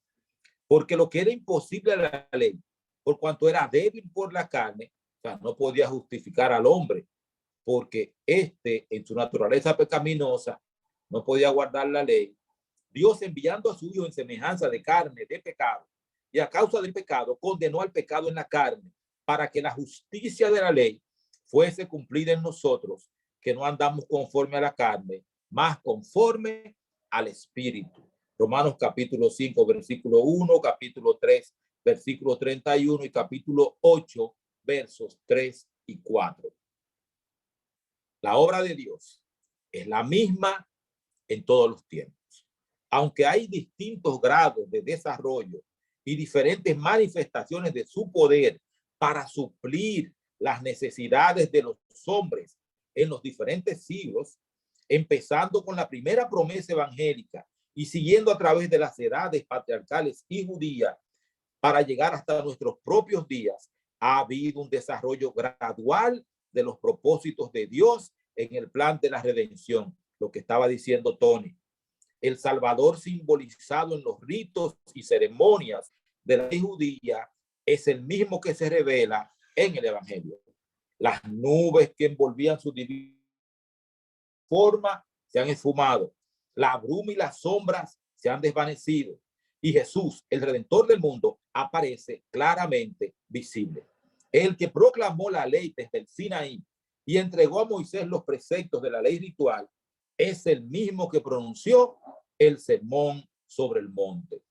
Porque lo que era imposible a la ley, por cuanto era débil por la carne, o sea, no podía justificar al hombre, porque en su naturaleza pecaminosa, no podía guardar la ley. Dios, enviando a su Hijo en semejanza de carne, de pecado, y a causa del pecado, condenó al pecado en la carne, para que la justicia de la ley fuese cumplida en nosotros, que no andamos conforme a la carne, más conforme al Espíritu. Romanos capítulo 5, versículo 1, capítulo 3, versículo 31 y capítulo 8, versos 3 y 4. La obra de Dios es la misma en todos los tiempos. Aunque hay distintos grados de desarrollo y diferentes manifestaciones de su poder para suplir las necesidades de los hombres en los diferentes siglos, empezando con la primera promesa evangélica y siguiendo a través de las edades patriarcales y judías para llegar hasta nuestros propios días, ha habido un desarrollo gradual de los propósitos de Dios en el plan de la redención. Lo que estaba diciendo Tony. El Salvador simbolizado en los ritos y ceremonias de la ley judía es el mismo que se revela en el Evangelio. Las nubes que envolvían su divina forma se han esfumado. La bruma y las sombras se han desvanecido. Y Jesús, el Redentor del mundo, aparece claramente visible. El que proclamó la ley desde el Sinaí y entregó a Moisés los preceptos de la ley ritual es el mismo que pronunció el sermón sobre el monte.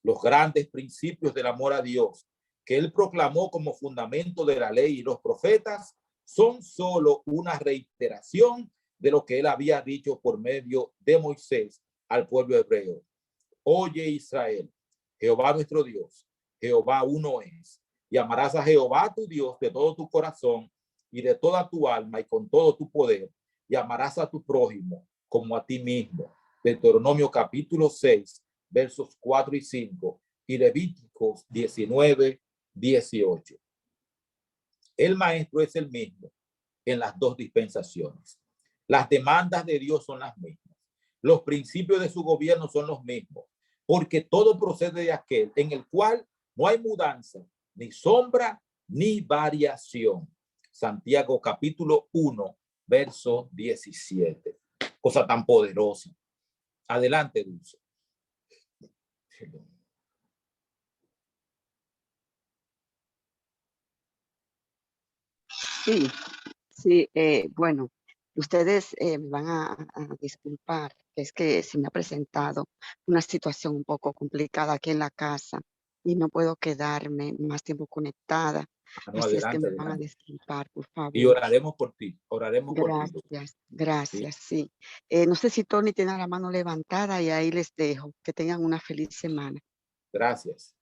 Los grandes principios del amor a Dios que él proclamó como fundamento de la ley y los profetas son solo una reiteración de lo que él había dicho por medio de Moisés al pueblo hebreo. Oye, Israel, Jehová nuestro Dios, Jehová uno es, y amarás a Jehová tu Dios de todo tu corazón y de toda tu alma y con todo tu poder, y amarás a tu prójimo como a ti mismo. Deuteronomio capítulo 6, versos 4 y 5, y Levíticos 19, 18. El maestro es el mismo en las dos dispensaciones. Las demandas de Dios son las mismas. Los principios de su gobierno son los mismos, porque todo procede de aquel en el cual no hay mudanza, ni sombra, ni variación. Santiago capítulo 1, verso 17. Cosa tan poderosa. Adelante, Dulce. Sí, sí, bueno, ustedes me van a disculpar, es que se me ha presentado una situación un poco complicada aquí en la casa y no puedo quedarme más tiempo conectada, No, así es que adelante, me van a adelante. disculpar, por Y favor. oraremos por ti, oraremos por ti. Gracias, ¿Sí? gracias, sí. No sé si Tony tiene la mano levantada y ahí les dejo. Que tengan una feliz semana. Gracias.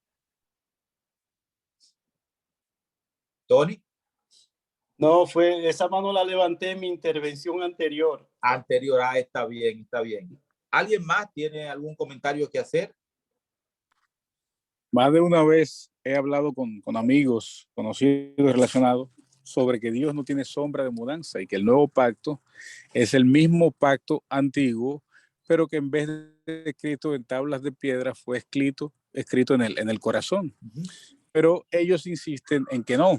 Tony, No, fue esa mano la levanté en mi intervención anterior. anterior, está bien, está bien. ¿Alguien más tiene algún comentario que hacer? Más de una vez he hablado con amigos, conocidos y relacionados sobre que Dios no tiene sombra de mudanza y que el nuevo pacto es el mismo pacto antiguo, pero que en vez de escrito en tablas de piedra fue escrito en el corazón. Pero ellos insisten en que no,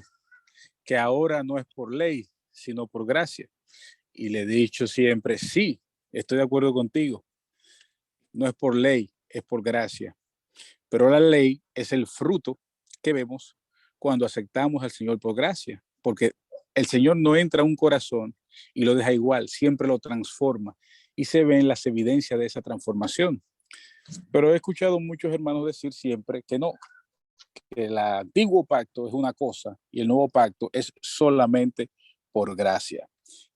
que ahora no es por ley, sino por gracia. Y le he dicho siempre, sí, estoy de acuerdo contigo. No es por ley, es por gracia. Pero la ley es el fruto que vemos cuando aceptamos al Señor por gracia, porque el Señor no entra a un corazón y lo deja igual, siempre lo transforma y se ven las evidencias de esa transformación. Pero he escuchado muchos hermanos decir siempre que no, que el antiguo pacto es una cosa y el nuevo pacto es solamente por gracia.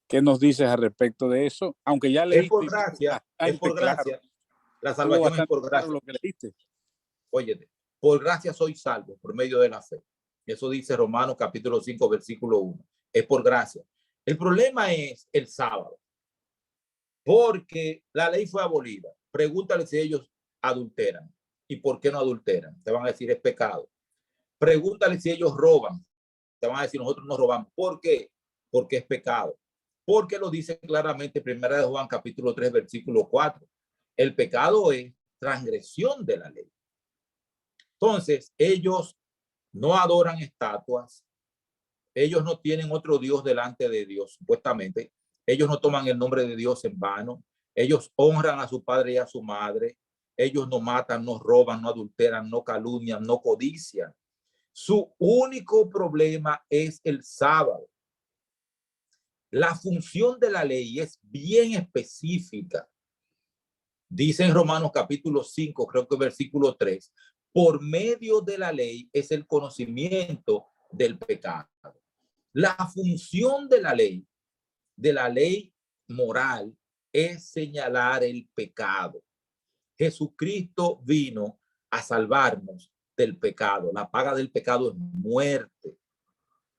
¿Qué nos dices al respecto de eso? Aunque ya leíste, Es por gracia, es por claro, gracia. La estuvo salvación es bastante por claro gracia. lo que leíste. Óyete, por gracia soy salvo por medio de la fe. Eso dice Romanos capítulo 5, versículo 1. Es por gracia. El problema es el sábado, porque la ley fue abolida. Pregúntale si ellos adulteran. ¿Y por qué no adulteran? Te van a decir es pecado. Pregúntale si ellos roban. Te van a decir nosotros no robamos. ¿Por qué? Porque es pecado. Porque lo dice claramente 1 de Juan capítulo 3, versículo 4. El pecado es transgresión de la ley. Entonces, ellos no adoran estatuas, ellos no tienen otro Dios delante de Dios, supuestamente. Ellos no toman el nombre de Dios en vano. Ellos honran a su padre y a su madre. Ellos no matan, no roban, no adulteran, no calumnian, no codician. Su único problema es el sábado. La función de la ley es bien específica. Dice en Romanos capítulo 5, creo que versículo 3, por medio de la ley es el conocimiento del pecado. La función de la ley moral, es señalar el pecado. Jesucristo vino a salvarnos del pecado. La paga del pecado es muerte.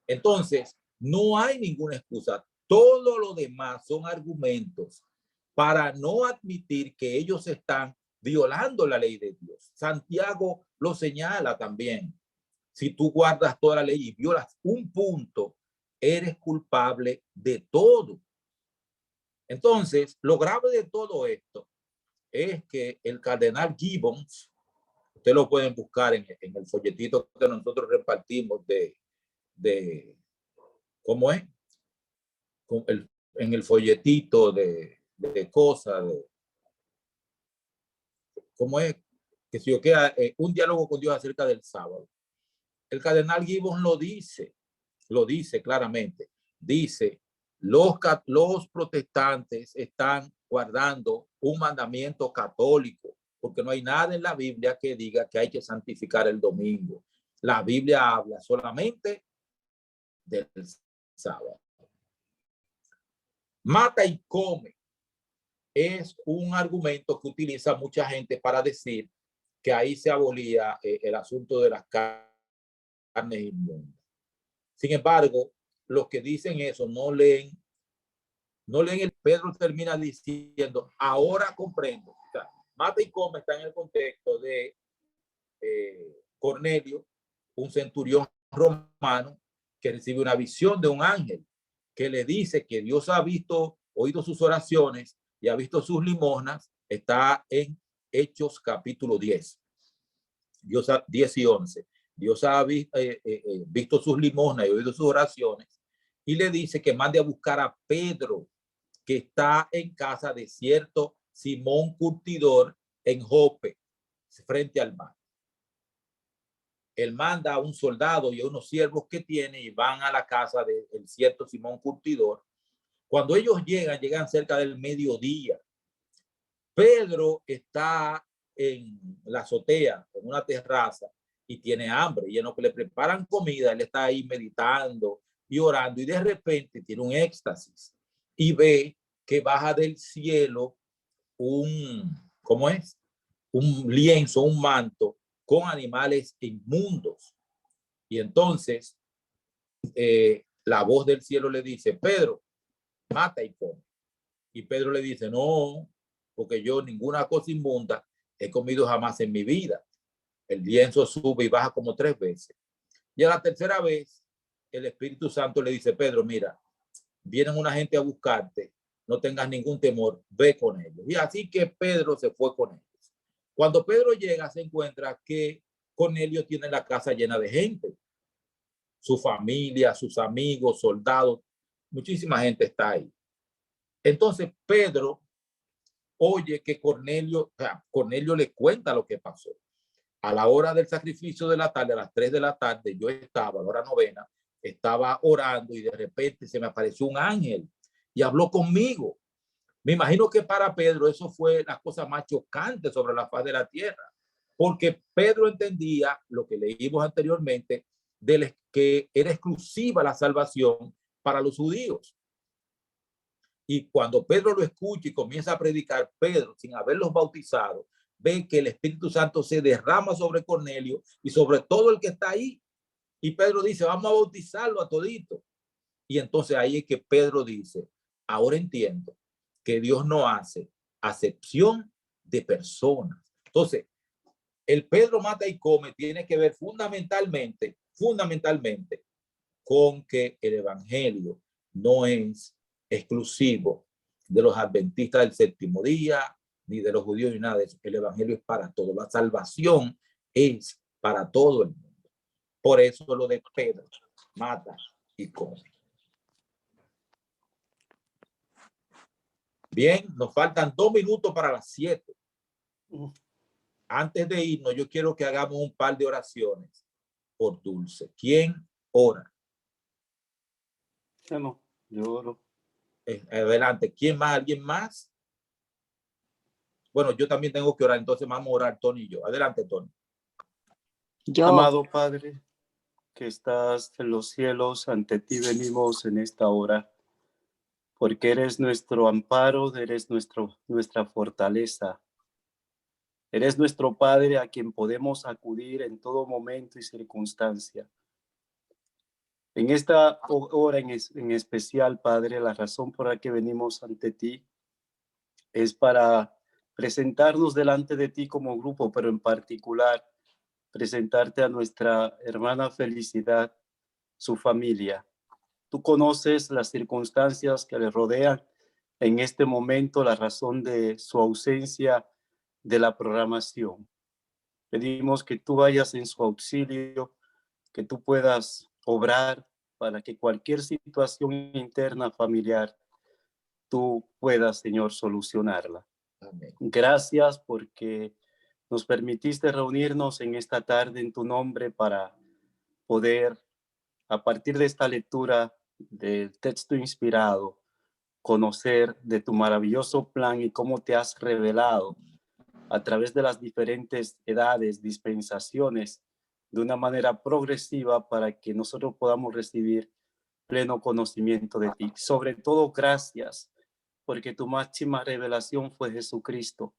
Entonces, no hay ninguna excusa. Todo lo demás son argumentos para no admitir que ellos están violando la ley de Dios. Santiago lo señala también. Si tú guardas toda la ley y violas un punto, eres culpable de todo. Entonces, lo grave de todo esto es que el cardenal Gibbons, ustedes lo pueden buscar en el folletito que nosotros repartimos de ¿cómo es? En el folletito de cosas, ¿cómo es? Que si yo queda un diálogo con Dios acerca del sábado. El cardenal Gibbons lo dice claramente. Dice, los protestantes están guardando un mandamiento católico, porque no hay nada en la Biblia que diga que hay que santificar el domingo. La Biblia habla solamente del sábado. Mata y come es un argumento que utiliza mucha gente para decir que ahí se abolía el asunto de las carnes inmundas. Sin embargo, los que dicen eso no leen el Pedro termina diciendo, ahora comprendo. O sea, mata y come está en el contexto de Cornelio, un centurión romano que recibe una visión de un ángel que le dice que Dios ha oído sus oraciones y ha visto sus limosnas. Está en Hechos capítulo 10. 10 y 11. Dios ha visto sus limosnas y oído sus oraciones y le dice que mande a buscar a Pedro, que está en casa de cierto Simón Curtidor en Jope, frente al mar. Él manda a un soldado y a unos siervos que tiene y van a la casa del cierto Simón Curtidor. Cuando ellos llegan cerca del mediodía. Pedro está en la azotea, en una terraza, y tiene hambre. Y en lo que le preparan comida, él está ahí meditando y orando, y de repente tiene un éxtasis y ve que baja del cielo ¿cómo es? Un lienzo, un manto con animales inmundos. Y entonces la voz del cielo le dice: Pedro, mata y come. Y Pedro le dice: no, porque yo ninguna cosa inmunda he comido jamás en mi vida. El lienzo sube y baja como 3 veces. Y a la tercera vez, el Espíritu Santo le dice: Pedro, mira, vienen una gente a buscarte, no tengas ningún temor, ve con ellos. Y así que Pedro se fue con ellos. Cuando Pedro llega, se encuentra que Cornelio tiene la casa llena de gente. Su familia, sus amigos, soldados, muchísima gente está ahí. Entonces Pedro oye que Cornelio le cuenta lo que pasó. A la hora del sacrificio de la tarde, a las 3 de la tarde, yo estaba, a la hora novena, estaba orando y de repente se me apareció un ángel y habló conmigo. Me imagino que para Pedro eso fue la cosa más chocante sobre la faz de la tierra, porque Pedro entendía lo que leímos anteriormente, de que era exclusiva la salvación para los judíos. Y cuando Pedro lo escucha y comienza a predicar, Pedro, sin haberlos bautizado, ve que el Espíritu Santo se derrama sobre Cornelio y sobre todo el que está ahí. Y Pedro dice: vamos a bautizarlo a todito. Y entonces ahí es que Pedro dice: ahora entiendo que Dios no hace acepción de personas. Entonces, el Pedro mata y come tiene que ver fundamentalmente con que el evangelio no es exclusivo de los adventistas del séptimo día, ni de los judíos, ni nada de eso. El evangelio es para todos. La salvación es para todo el mundo. Por eso lo de Pedro, mata y come. Bien, nos faltan 2 minutos para las 7. Antes de irnos, yo quiero que hagamos un par de oraciones por Dulce. ¿Quién ora? No, yo oro. Adelante. ¿Quién más? ¿Alguien más? Bueno, yo también tengo que orar, entonces vamos a orar Tony y yo. Adelante, Tony. Yo. Amado Padre, que estás en los cielos, ante ti venimos en esta hora, porque eres nuestro amparo, eres nuestra fortaleza. Eres nuestro Padre a quien podemos acudir en todo momento y circunstancia. En esta hora en especial, Padre, la razón por la que venimos ante ti es para presentarnos delante de ti como grupo, pero en particular presentarte a nuestra hermana Felicidad, su familia. Tú conoces las circunstancias que le rodean en este momento, la razón de su ausencia de la programación. Pedimos que tú vayas en su auxilio, que tú puedas obrar para que cualquier situación interna familiar, tú puedas, Señor, solucionarla. Amén. Gracias porque nos permitiste reunirnos en esta tarde en tu nombre para poder, a partir de esta lectura del texto inspirado, conocer de tu maravilloso plan y cómo te has revelado a través de las diferentes edades, dispensaciones, de una manera progresiva para que nosotros podamos recibir pleno conocimiento de ti. Sobre todo, gracias, porque tu máxima revelación fue Jesucristo,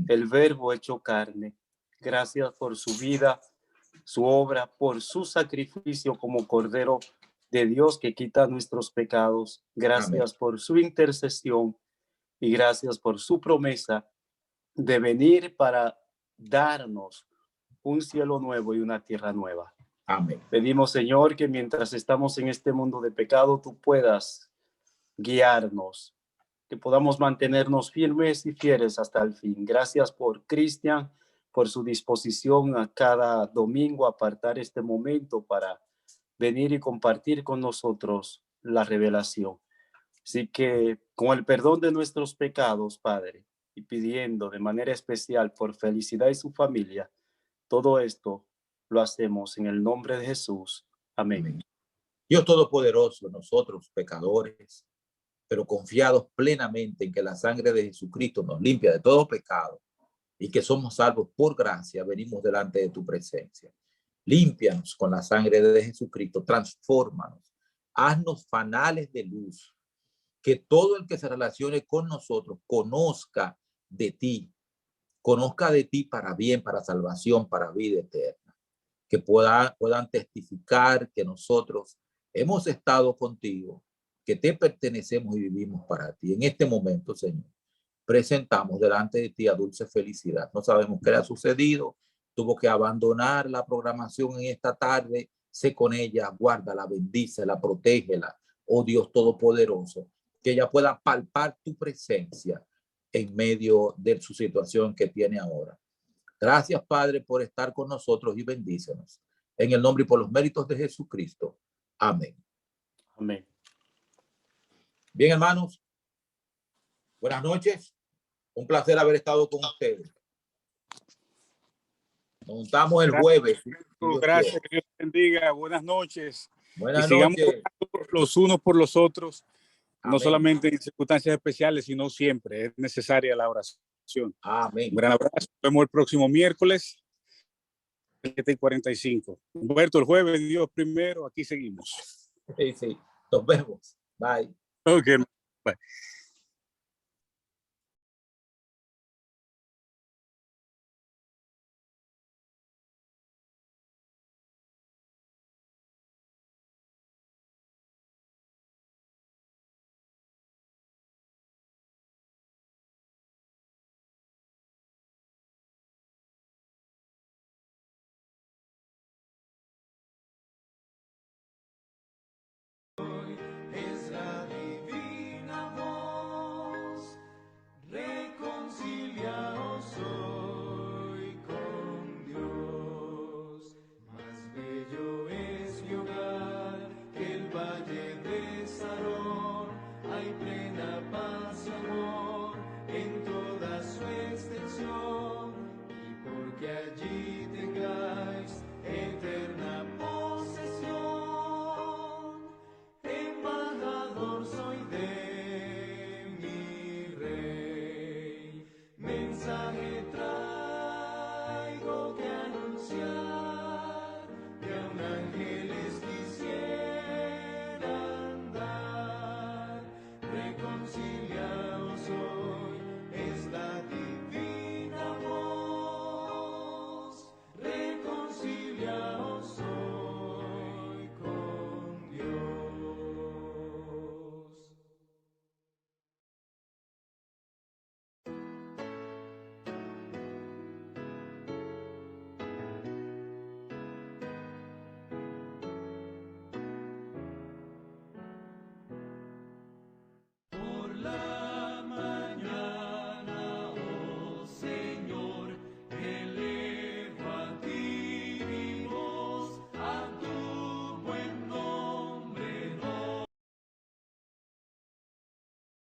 el Verbo hecho carne. Gracias por su vida, su obra, por su sacrificio como Cordero de Dios que quita nuestros pecados. Gracias Amén. Por su intercesión y gracias por su promesa de venir para darnos un cielo nuevo y una tierra nueva. Amén. Pedimos, Señor, que mientras estamos en este mundo de pecado, tú puedas guiarnos, que podamos mantenernos firmes y fieles hasta el fin. Gracias por Cristian, por su disposición a cada domingo apartar este momento para venir y compartir con nosotros la revelación. Así que con el perdón de nuestros pecados, Padre, y pidiendo de manera especial por Felicidad y su familia, todo esto lo hacemos en el nombre de Jesús. Amén. Amén. Dios Todopoderoso, nosotros pecadores, pero confiados plenamente en que la sangre de Jesucristo nos limpia de todo pecado y que somos salvos por gracia, venimos delante de tu presencia. Límpianos con la sangre de Jesucristo, transfórmanos, haznos fanales de luz, que todo el que se relacione con nosotros conozca de ti para bien, para salvación, para vida eterna, que puedan testificar que nosotros hemos estado contigo, que te pertenecemos y vivimos para ti. En este momento, Señor, presentamos delante de ti a Dulce Felicidad. No sabemos qué le ha sucedido, tuvo que abandonar la programación en esta tarde. Sé con ella, guárdala, bendícela, protégela, oh Dios Todopoderoso, que ella pueda palpar tu presencia en medio de su situación que tiene ahora. Gracias, Padre, por estar con nosotros y bendícenos. En el nombre y por los méritos de Jesucristo. Amén. Amén. Bien, hermanos. Buenas noches. Un placer haber estado con ustedes. Nos juntamos el jueves. Gracias, que Dios bendiga. Buenas noches. Buenas y sigamos noches. los unos por los otros, Amén. no solamente en circunstancias especiales, sino siempre. Es necesaria la oración. Amén. Un gran abrazo. Nos vemos el próximo miércoles, 7:45. Humberto, el jueves, Dios primero. Aquí seguimos. Sí. Nos vemos. Bye. Ok. Bye.